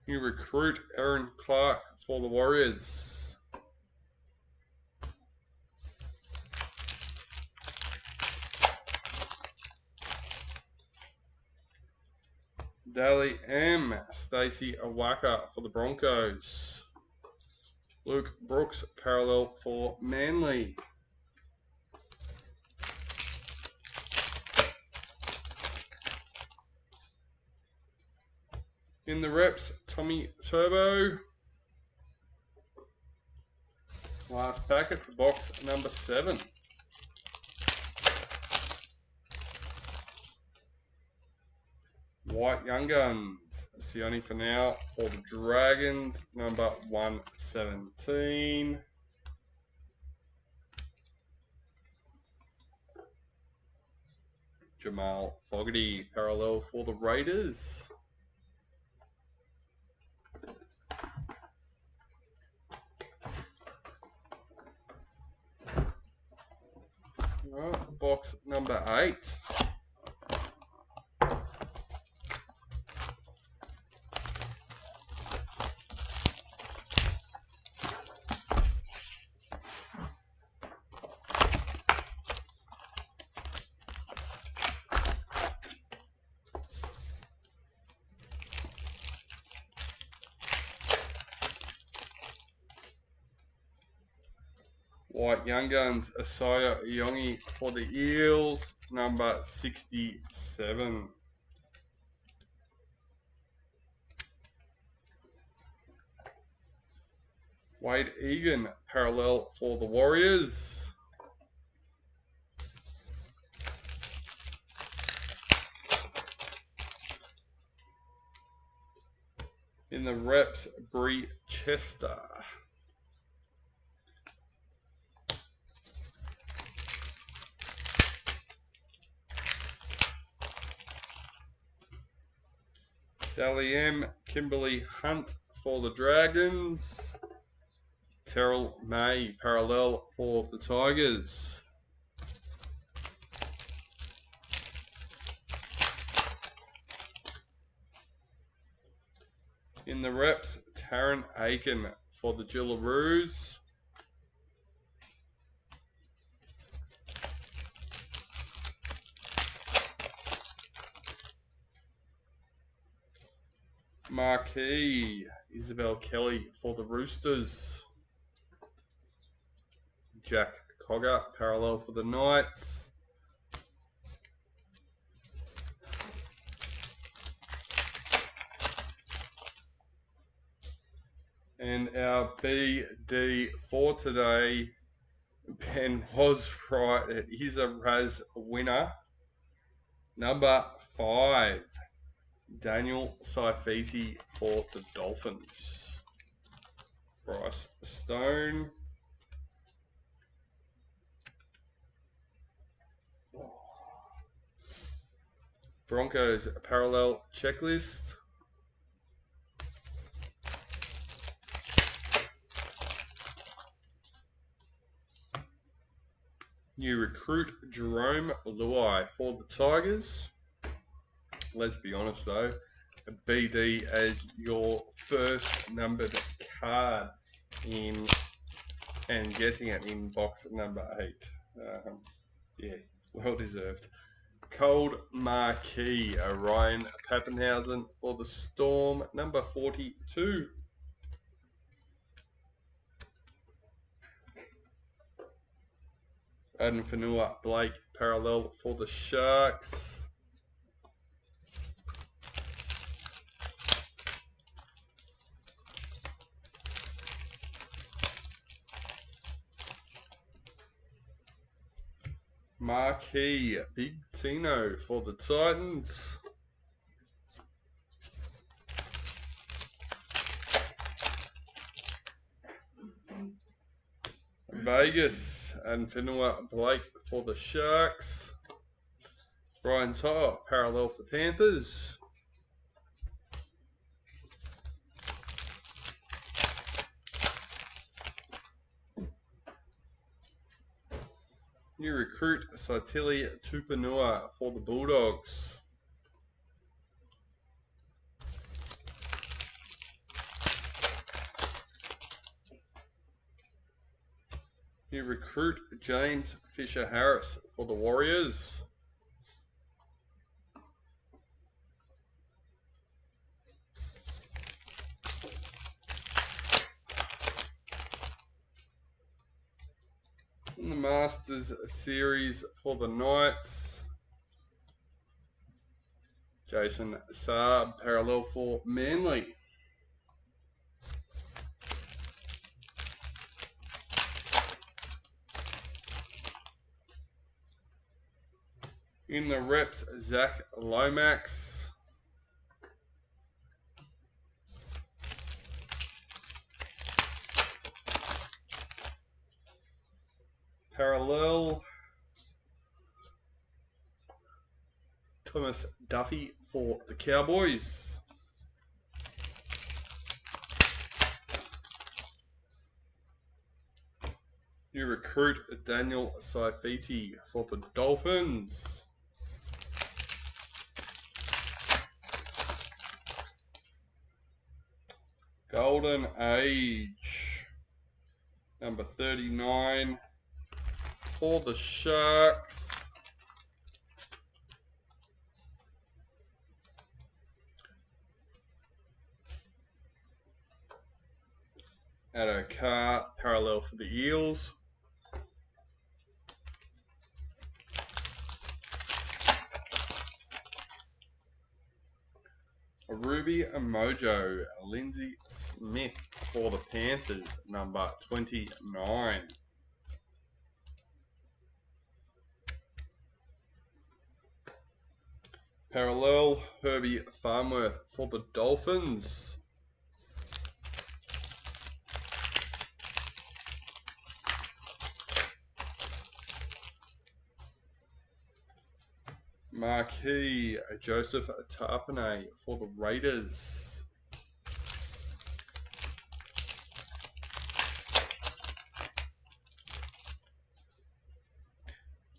A: New recruit, Aaron Clark for the Warriors. Daly M, Stacey Awaka for the Broncos. Luke Brooks, parallel for Manly. In the reps, Tommy Turbo. Last packet for box number 7. White Young Guns, Sione for now for the Dragons, number 117. Jamal Fogarty, parallel for the Raiders. Alright, box number 8. White Young Guns, Asaya Yongi for the Eels, number 67. Wade Egan, parallel for the Warriors. In the reps, Bree Chester. Dally M, Kimberly Hunt for the Dragons. Terrell May, parallel for the Tigers. In the reps, Taryn Aiken for the Gillaroos. Marquee, Isabel Kelly for the Roosters. Jack Cogger, parallel for the Knights. And our BD for today, Ben was right. It is a RAZZ winner. Number 5, Daniel Saifiti for the Dolphins. Bryce Stone. Broncos parallel checklist. New recruit Jerome Lowe for the Tigers. Let's be honest though, a BD as your first numbered card in and getting it in box number 8. Yeah, well deserved. Cold Marquee, Ryan Pappenhausen for the Storm, number 42. Adam Fanua Blake parallel for the Sharks. Marquee Big Tino for the Titans. Vegas and Fanua Blake for the Sharks. Brian Tyler parallel for Panthers. New recruit Saitili Tupanua for the Bulldogs. New recruit James Fisher Harris for the Warriors. In the Masters Series for the Knights, Jason Saade parallel for Manly. In the reps, Zach Lomax. Parallel, Thomas Duffy for the Cowboys. New recruit Daniel Saifiti for the Dolphins. Golden Age, number 39 for the Sharks. Addo Carr parallel for the Eels. Ruby Mojo, Lindsay Smith for the Panthers, number 29. Parallel, Herbie Farmworth for the Dolphins. Marquee, Joseph Tarpanay for the Raiders.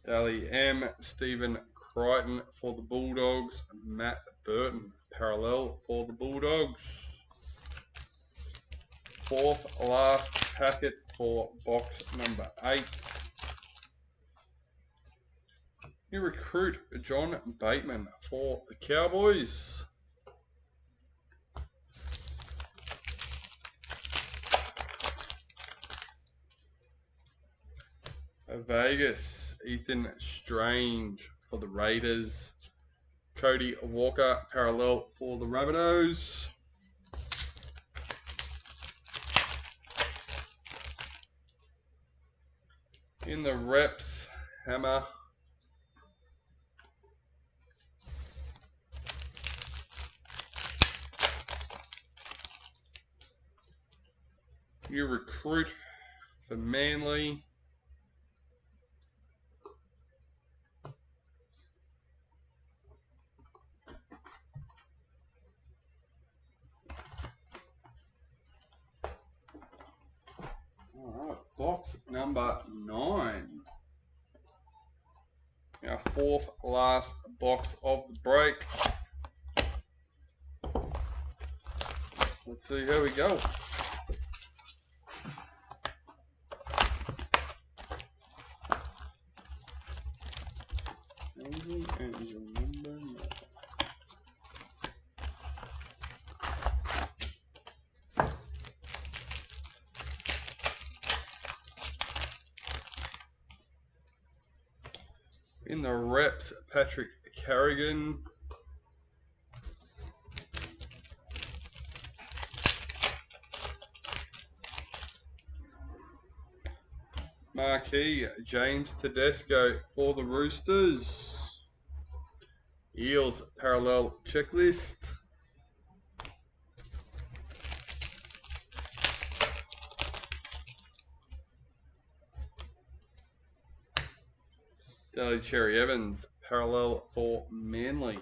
A: Dally M, Stephen Crichton for the Bulldogs. Matt Burton, parallel for the Bulldogs. fourth last packet for box number 8. You recruit John Bateman for the Cowboys. Vegas, Ethan Strange for the Raiders. Cody Walker, parallel for the Rabbitohs. In the reps, Hammer. You recruit for Manly. Alright, box number 9. Our fourth last box of the break. Let's see how we go. In the reps, Patrick Carrigan. Marquee, James Tedesco for the Roosters. Eels, parallel checklist. Daly Cherry Evans, parallel for Manly.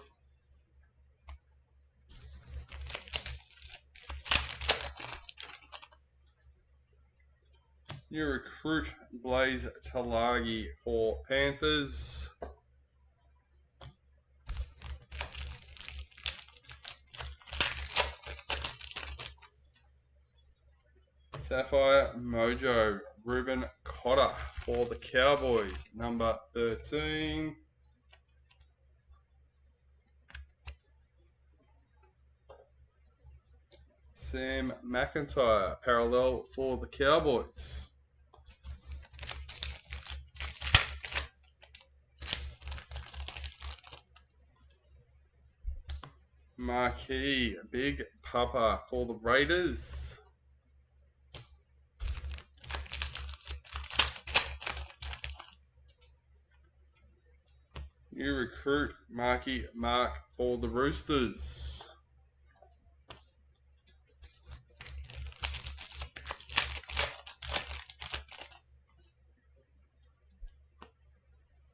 A: You recruit Blaze Talagi for Panthers. Sapphire Mojo, Ruben Cotter for the Cowboys, number 13. Sam McIntyre, parallel for the Cowboys. Marquee, Big Papa for the Raiders. You recruit Marky Mark for the Roosters.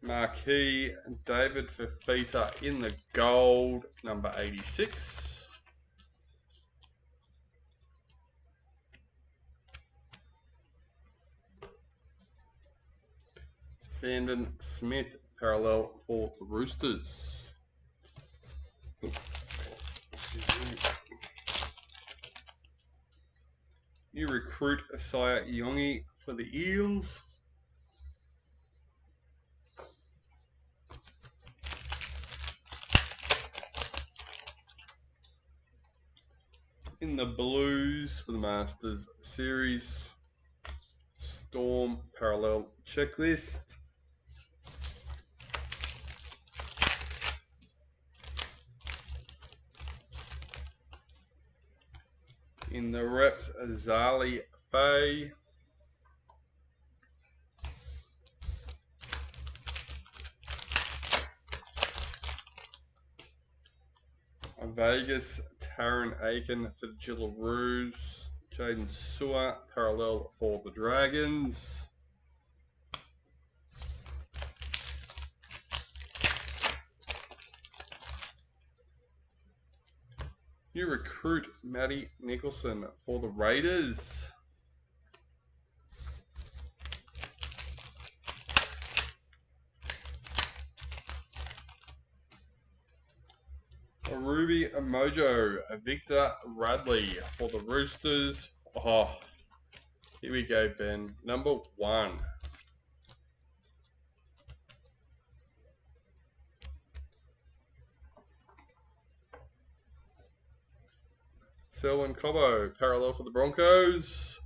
A: Marquee, David Fafita in the gold, number 86. Sandon Smith, parallel for the Roosters. You recruit Asaya Yongi for the Eels. In the Blues for the Masters Series, Storm parallel checklist. In the reps, Azali Faye. Vegas, Taron Aiken for the Gillaroos. Jaden Sewer, parallel for the Dragons. You recruit Matty Nicholson for the Raiders. Ruby Mojo, Victor Radley for the Roosters. Oh, here we go, Ben. Number 1. Selwyn Cobbo, parallel for the Broncos.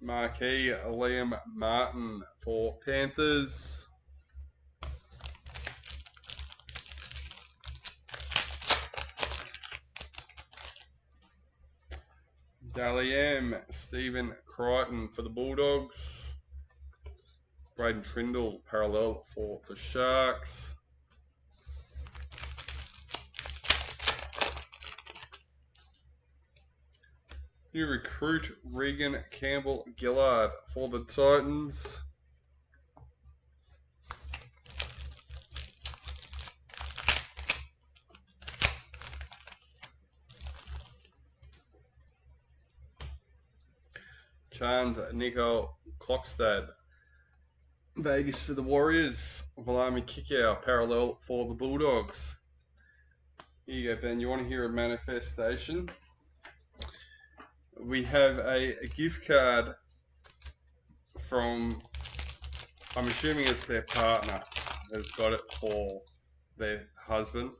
A: Marquee Liam Martin for Panthers. Dally M, Stephen Crichton for the Bulldogs. Braden Trindle, parallel for the Sharks. New recruit Regan Campbell-Gillard for the Titans. Chance Nico Klokstad, Vegas for the Warriors. Valami Kickout, parallel for the Bulldogs. Here you go, Ben. You want to hear a manifestation? We have a gift card from, I'm assuming it's their partner that's got it for their husband.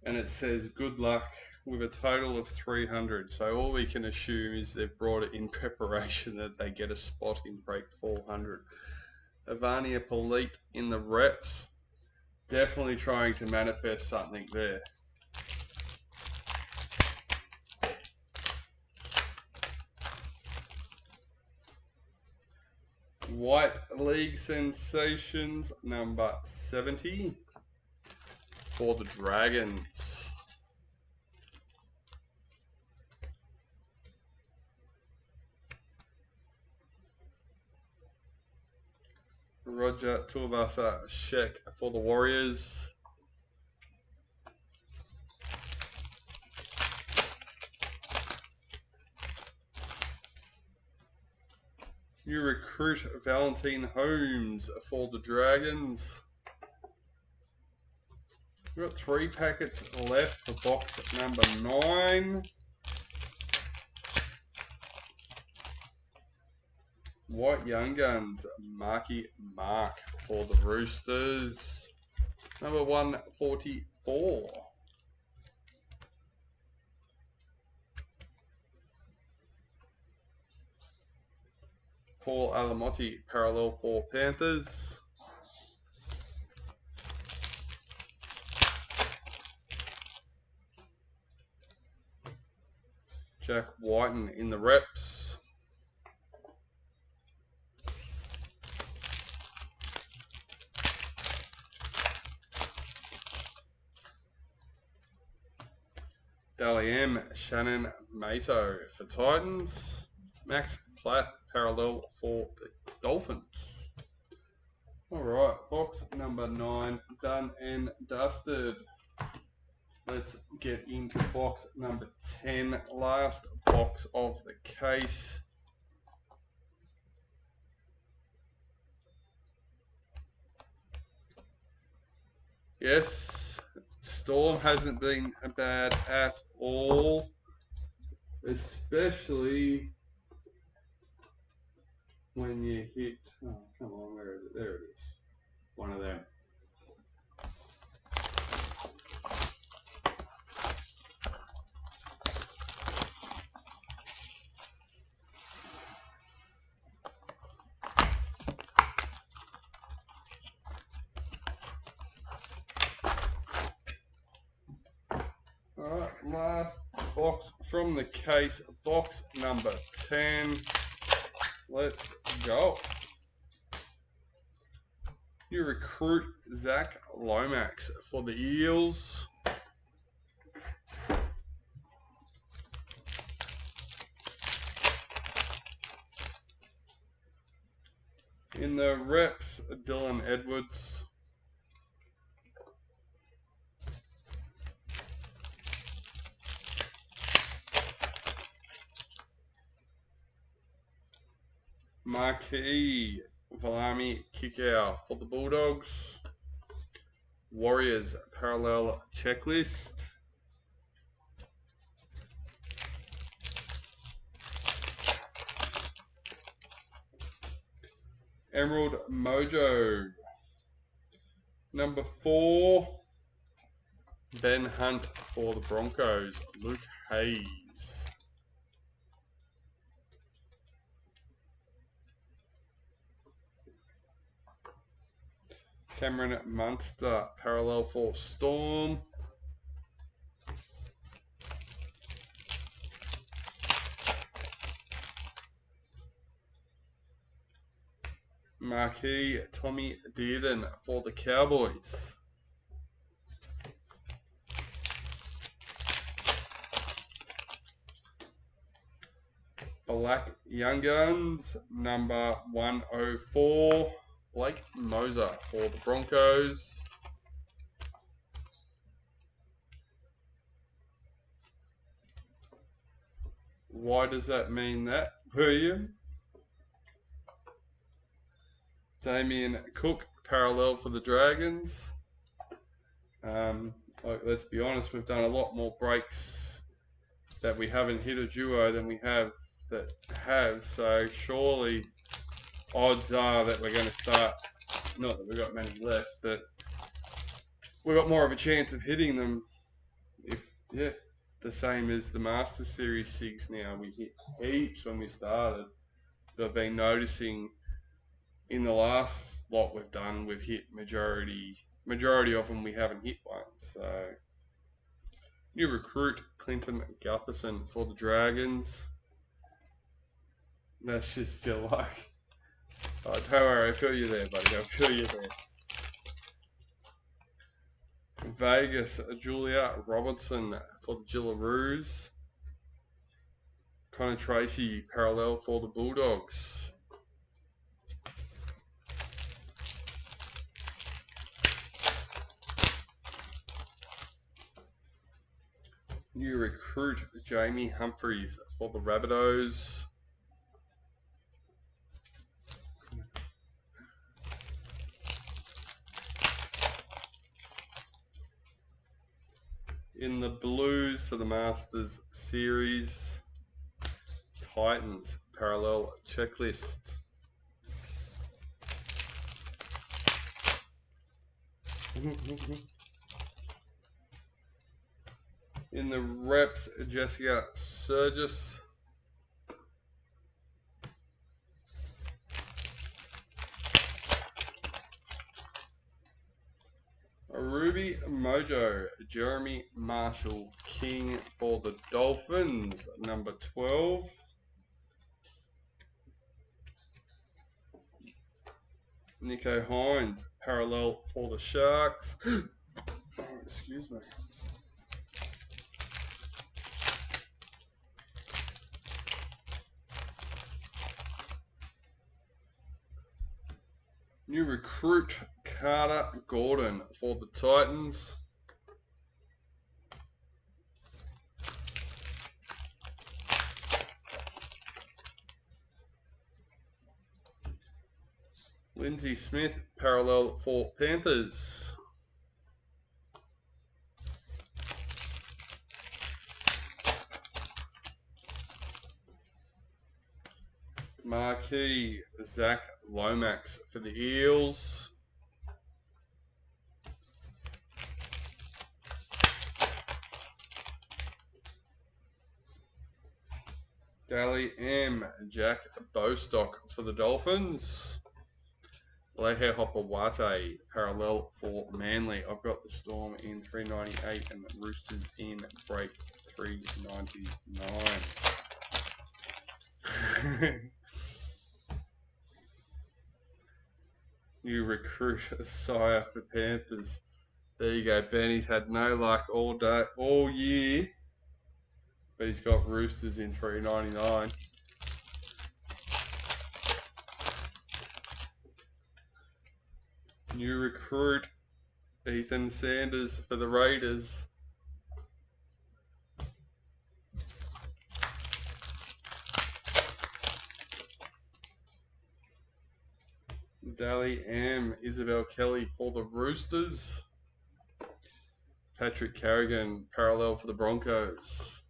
A: And it says, good luck, with a total of 300. So all we can assume is they've brought it in preparation that they get a spot in break 400. Avania Polite in the reps. Definitely trying to manifest something there. White League Sensations number 70 for the Dragons. Roger Tuivasa Sheck for the Warriors. New recruit Valentine Holmes for the Dragons. We've got 3 packets left for box number 9. White Young Guns, Marky Mark for the Roosters. Number 144. Paul Alamotti, parallel for Panthers. Jack Whiten in the reps. Dally M, Shannon Mato for Titans. Max Platt, parallel for the Dolphins. Alright, box number 9 done and dusted. Let's get into box number 10, last box of the case. Yes, Storm hasn't been bad at all, especially when you hit, oh come on, where is it? There it is. One of them. Alright, last box from the case, box number 10. Let's go. You recruit Zach Lomax for the Eels. In the reps, Dylan Edwards. Marquee Valami Kickout for the Bulldogs. Warriors parallel checklist. Emerald Mojo. Number 4. Ben Hunt for the Broncos. Luke Hayes. Cameron Munster parallel for Storm. Marquee Tommy Dearden for the Cowboys. Black Young Guns, number 104, Blake Moser for the Broncos. Why does that mean that, William? Damien Cook, parallel for the Dragons. Let's be honest, we've done a lot more breaks that we haven't hit a duo than we have that have, so surely odds are that we're going to start, not that we've got many left, but we've got more of a chance of hitting them if, yeah, the same as the Master Series 6 now. We hit heaps when we started, but I've been noticing in the last lot we've done, we've hit majority of them we haven't hit one, so. New recruit Clinton Gutherson for the Dragons. That's just your luck. Oh, don't worry, I feel you there, buddy. I feel you there. Vegas Julia Robertson for the Gillaroos. Connor Tracy parallel for the Bulldogs. New recruit Jamie Humphries for the Rabbitohs. In the Blues for the Masters Series, Titans parallel checklist. In the Reps, Jessica Surgis. Ruby Mojo, Jeremy Marshall King for the Dolphins, number 12. Nico Hines, parallel for the Sharks. Excuse me. New recruit Carter Gordon for the Titans. Lindsay Smith parallel for Panthers. Marquee Zach Lomax for the Eels. Dally M Jack Bostock for the Dolphins. Lehe Hopawate parallel for Manly. I've got the Storm in 398 and the Roosters in break 399. New recruit Sire for Panthers. There you go, Ben. He's had no luck all year, but he's got Roosters in 399. New recruit Ethan Sanders for the Raiders. Dally M Isabel Kelly for the Roosters. Patrick Carrigan, parallel for the Broncos.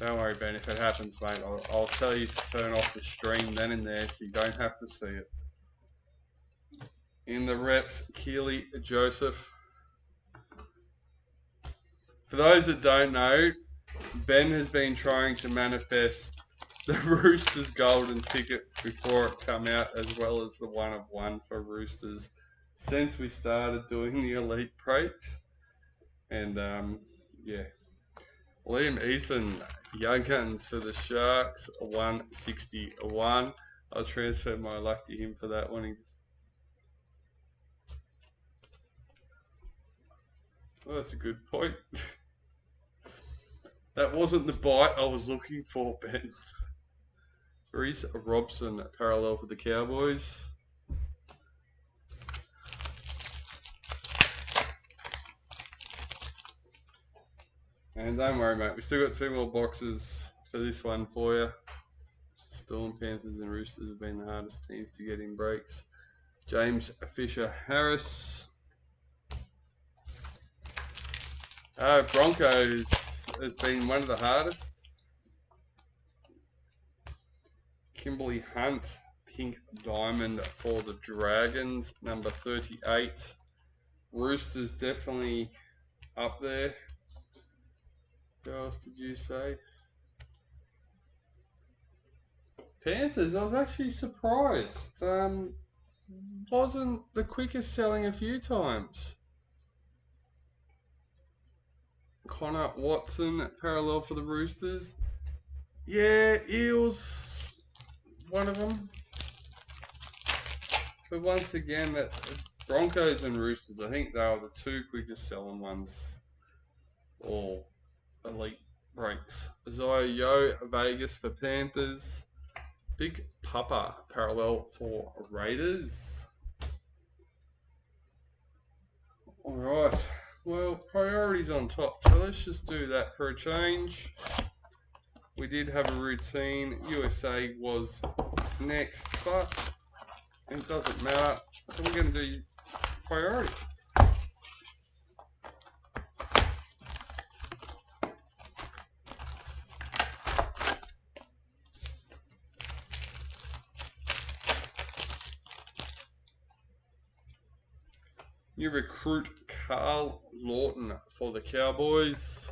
A: Don't worry, Ben, if it happens, mate, I'll tell you to turn off the stream then and there so you don't have to see it. In the reps, Keely Joseph. For those that don't know, Ben has been trying to manifest the Roosters golden ticket before it come out, as well as the 1 of 1 for Roosters since we started doing the Elite Preach. And yeah, Liam Eason, Young Guns for the Sharks, 161. I'll transfer my luck to him for that one. Well, that's a good point. That wasn't the bite I was looking for, Ben. Reece Robson, parallel for the Cowboys. And don't worry, mate, we still got 2 more boxes for this one for you. Storm, Panthers and Roosters have been the hardest teams to get in breaks. James Fisher Harris. Broncos has been one of the hardest. Kimberly Hunt, pink diamond for the Dragons, number 38. Roosters definitely up there. Who else did you say? Panthers, I was actually surprised. Wasn't the quickest selling a few times. Connor Watson, parallel for the Roosters. Yeah, Eels, one of them. But once again, that Broncos and Roosters, I think they were the 2 quickest selling ones. All elite breaks. Isaiah Yeo, Vegas for Panthers. Big Papa, parallel for Raiders. Alright, well, priorities on top, so let's just do that for a change. We did have a routine. USA was next, but it doesn't matter. So we're going to do priority. You recruit Carl Lawton for the Cowboys.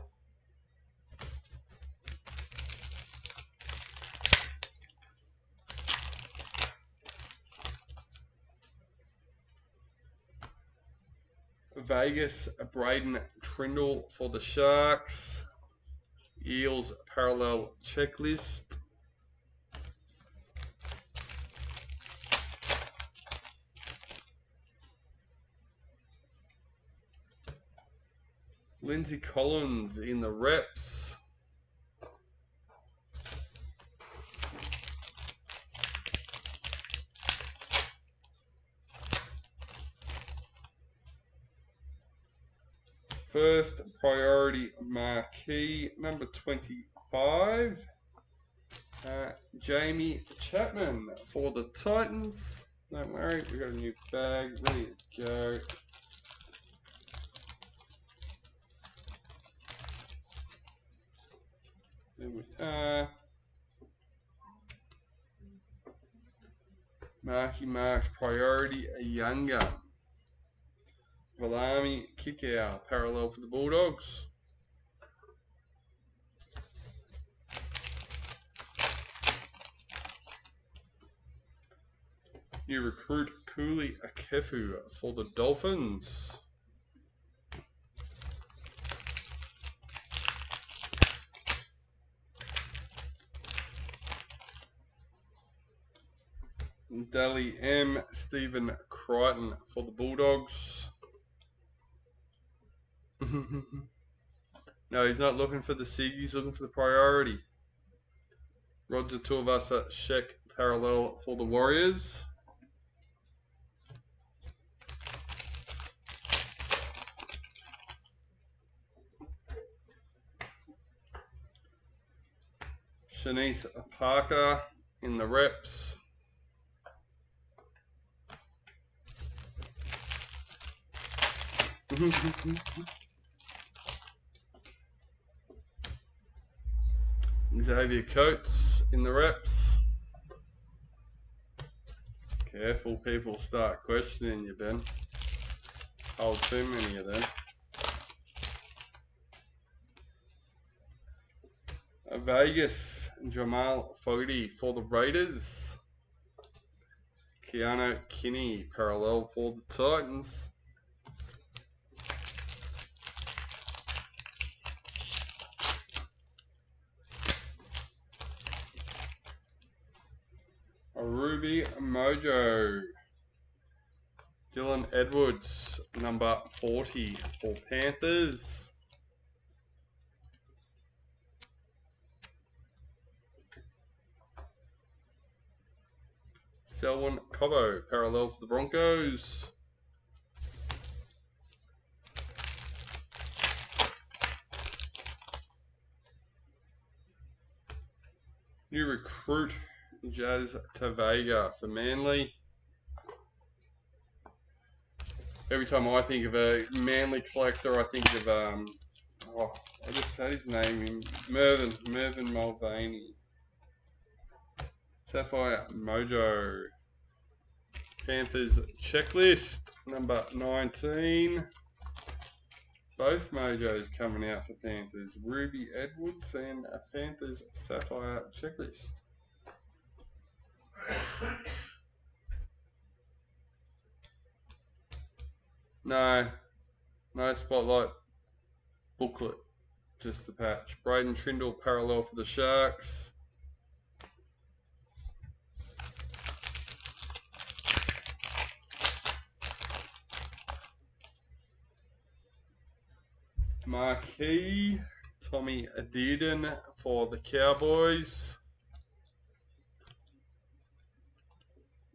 A: Vegas, Braden Trindle for the Sharks. Eels, parallel checklist. Lindsay Collins in the reps. First priority marquee, number 25. Jamie Chapman for the Titans. Don't worry, we got a new bag ready to go. There we are. Marky Marks priority, a young gun. Valami Kickout, parallel for the Bulldogs. You recruit Cooley Akefu for the Dolphins. Dally M. Stephen Crichton for the Bulldogs. No, he's not looking for the SIG, he's looking for the priority. Roger Tuivasa Sheck parallel for the Warriors. Shanice Parker in the reps. Xavier Coates in the reps. Careful, people start questioning you, Ben. Hold too many of them. Vegas, Jamal Fogarty for the Raiders. Keanu Kinney, parallel for the Titans. A Ruby Mojo. Dylan Edwards, number 40 for Panthers. Selwyn Cobbo, parallel for the Broncos. New recruit, Jazz Tavega for Manly. Every time I think of a Manly collector, I think of, I just said his name, Mervyn Mulvaney. Sapphire Mojo. Panthers checklist, number 19. Both Mojos coming out for Panthers. Ruby Edwards and a Panthers Sapphire checklist. No spotlight booklet, just the patch. Braden Trindle, parallel for the Sharks. Marquee, Tommy Dearden for the Cowboys.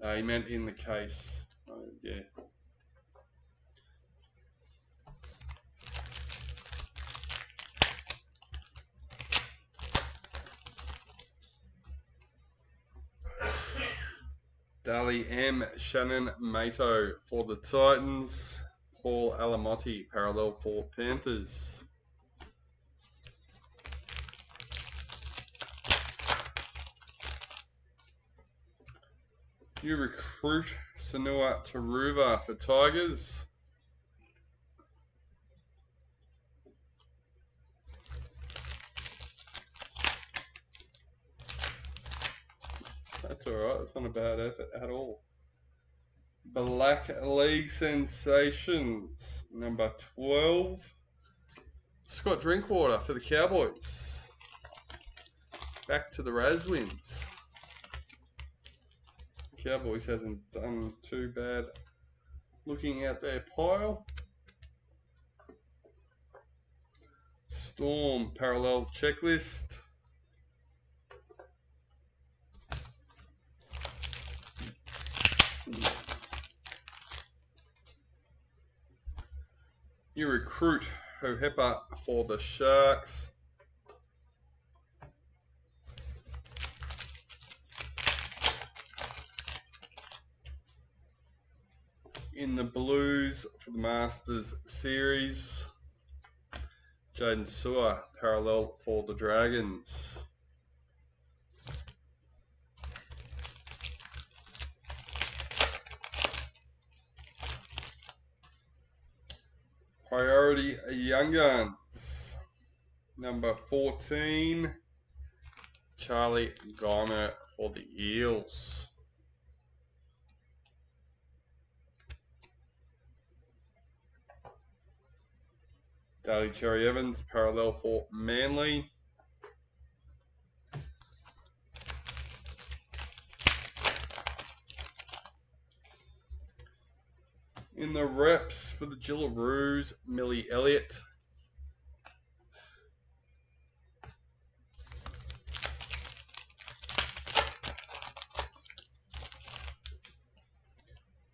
A: He meant in the case. Oh, yeah. Dali M. Shannon Mato for the Titans. Paul Alamotti, parallel for Panthers. New recruit, Sanua Taruva for Tigers. That's alright, it's not a bad effort at all. Black League Sensations, number 12. Scott Drinkwater for the Cowboys. Back to the RAZZ wins. Cowboys hasn't done too bad looking at their pile. Storm parallel checklist. You recruit Hohepa for the Sharks. In the Blues for the Masters Series, Jaden Sewer, parallel for the Dragons. Priority Young Guns, number 14, Charlie Geimer for the Eels. Daly Cherry Evans, parallel for Manly. In the reps for the Gillaroos, Millie Elliott.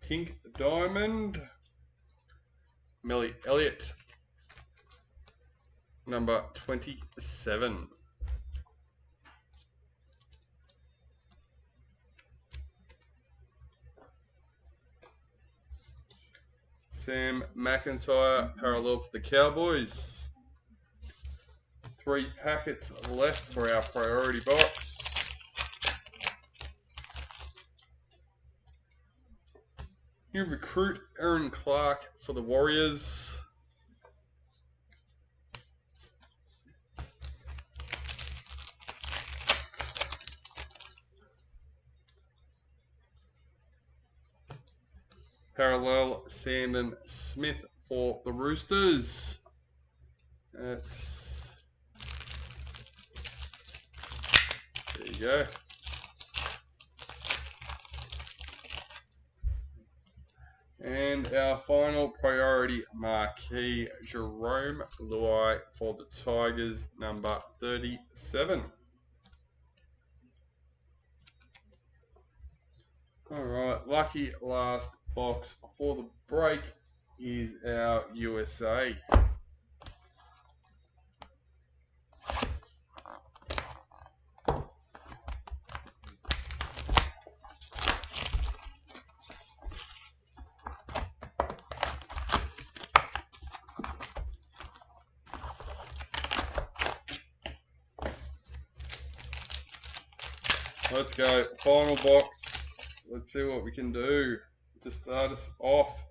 A: Pink Diamond, Millie Elliott, number 27. Sam McIntyre, parallel for the Cowboys. 3 packets left for our priority box. New recruit Aaron Clark for the Warriors. Parallel Sandon Smith for the Roosters. There you go. And our final priority marquee, Jerome Lowe for the Tigers, number 37. Alright, lucky last box for the break is our USA. Let's go. Final box. Let's see what we can do to start us off.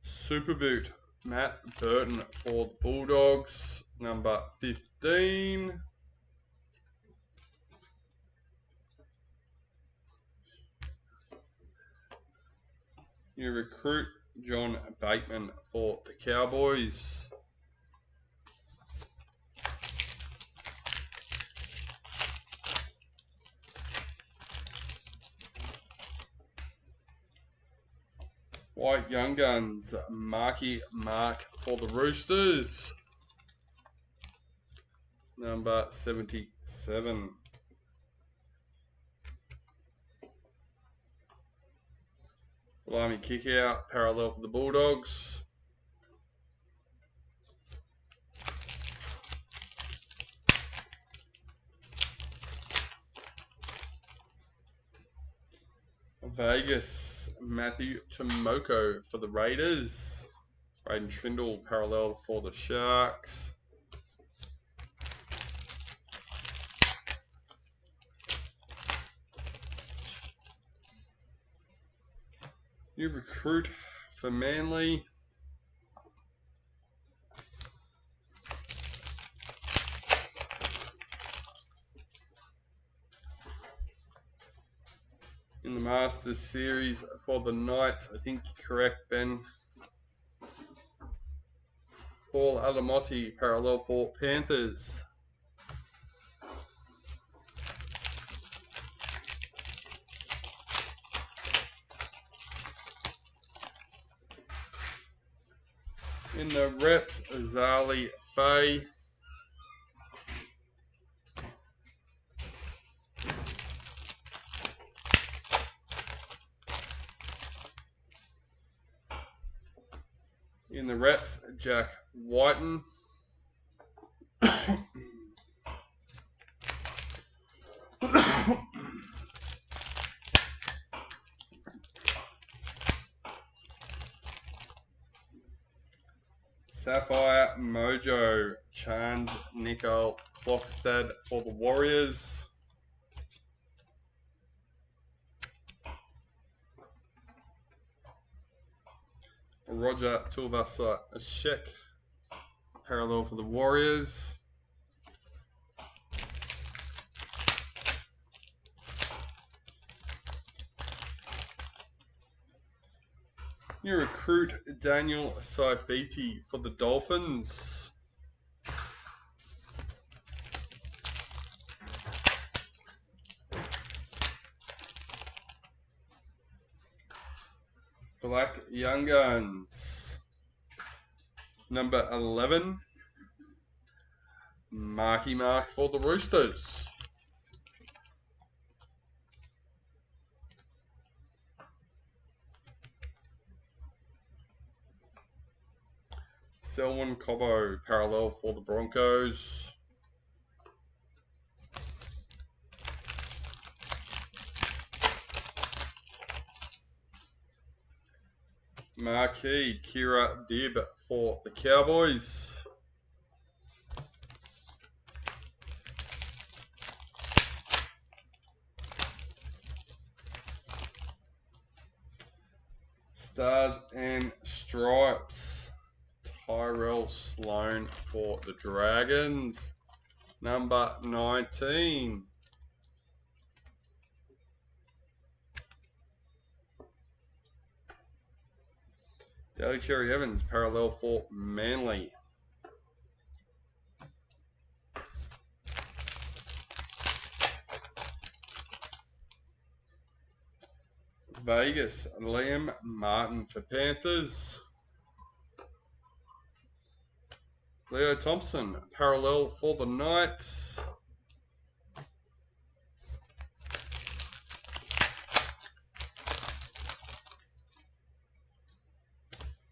A: Super Boot, Matt Burton for the Bulldogs, number 15. New recruit, John Bateman for the Cowboys. White Young Guns, Marky Mark for the Roosters, number 77. Blimey kick out, parallel for the Bulldogs. Vegas, Matthew Tomoko for the Raiders. Braden Trindle, parallel for the Sharks. New recruit for Manly. In the Masters Series for the Knights, I think you're correct, Ben. Paul Alamotti, parallel for Panthers. In the reps, Azali Faye. In the reps, Jack Whiten. Sapphire Mojo, Chand Nicole Klokstad for the Warriors. Roger Tulvasa Ashek, parallel for the Warriors. New recruit Daniel Saifiti for the Dolphins. Black Young Guns, number 11. Marky Mark for the Roosters. Selwyn Cobbo, parallel for the Broncos. Marquee Kira Dib for the Cowboys. Stars and Stripes, Tyrell Sloan for the Dragons, number 19. Daly Cherry Evans, parallel for Manly. Vegas, Liam Martin for Panthers. Leo Thompson, parallel for the Knights.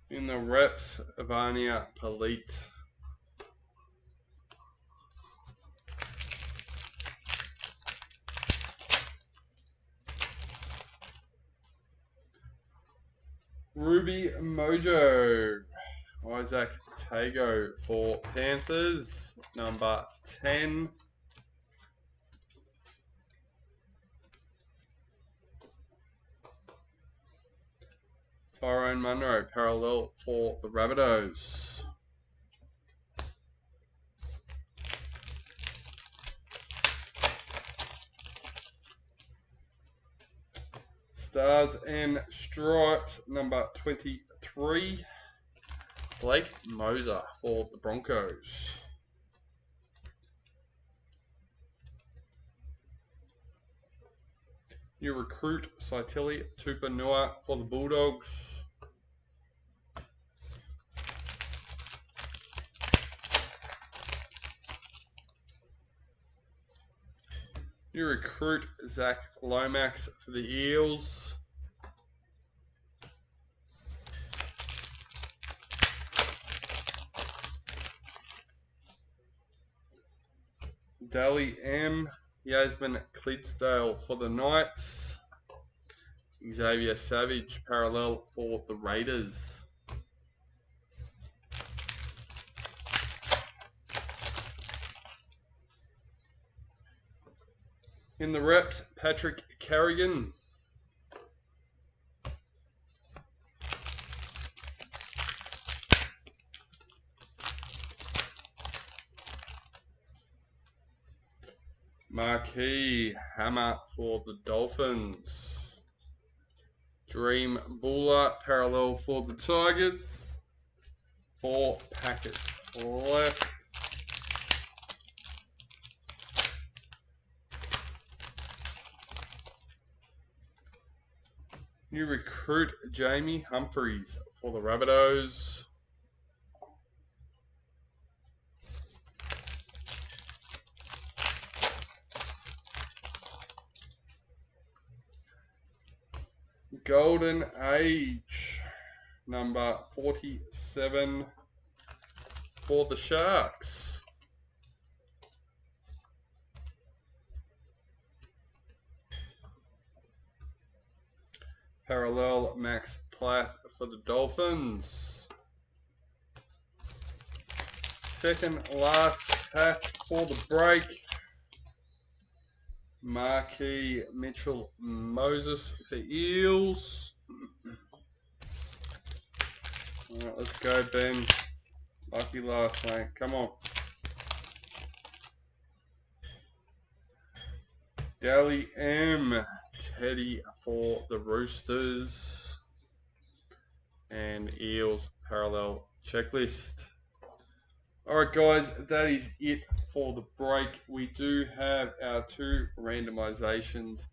A: In the reps, Vania Palit. Ruby Mojo, Isaac Tago for Panthers, number 10. Tyrone Munro, parallel for the Rabbitohs. Stars and Stripes, number 23. Blake Moser for the Broncos. New recruit, Saiteli Tupanua for the Bulldogs. New recruit, Zach Lomax for the Eels. Daly M. Yasmin Clydesdale for the Knights. Xavier Savage, parallel for the Raiders. In the reps, Patrick Carrigan. Marquee Hammer for the Dolphins. Dream Buller, parallel for the Tigers. 4 packets left. New recruit, Jamie Humphries for the Rabbitohs. Golden Age, number 47 for the Sharks. Parallel Max Platt for the Dolphins. Second last pack for the break. Marquee Mitchell Moses for Eels. Alright, let's go, Ben. Lucky last, mate. Come on. Daly M. Teddy for the Roosters. And Eels parallel checklist. Alright guys, that is it for the break. We do have our 2 randomizations.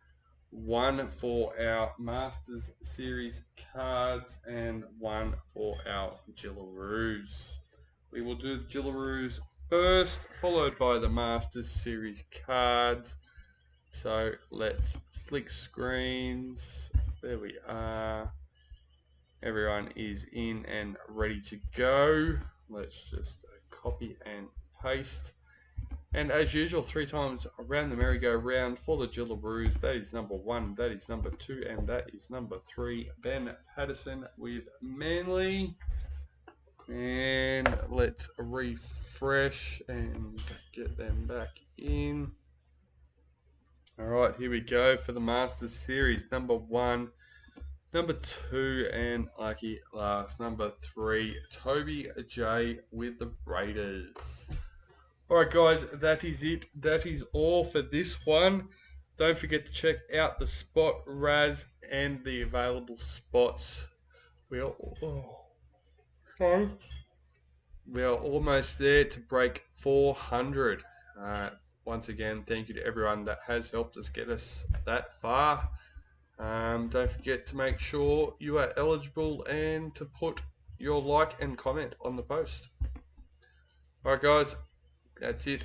A: One for our Masters Series cards and one for our Gillaroos. We will do the Gillaroos first, followed by the Masters Series cards. So let's flick screens. There we are. Everyone is in and ready to go. Let's just copy and paste. And as usual, 3 times around the merry-go-round for the Jillaroos. That is number 1, that is number 2, and that is number 3. Ben Patterson with Manly. And let's refresh and get them back in. Alright, here we go for the Masters Series. Number 1, number 2, and lucky last, number 3, Toby J with the Raiders. Alright guys, that is it. That is all for this one. Don't forget to check out the spot RAZZ and the available spots. We are almost there to break 400. Once again, thank you to everyone that has helped us get us that far. Don't forget to make sure you are eligible and to put your like and comment on the post. Alright guys, that's it.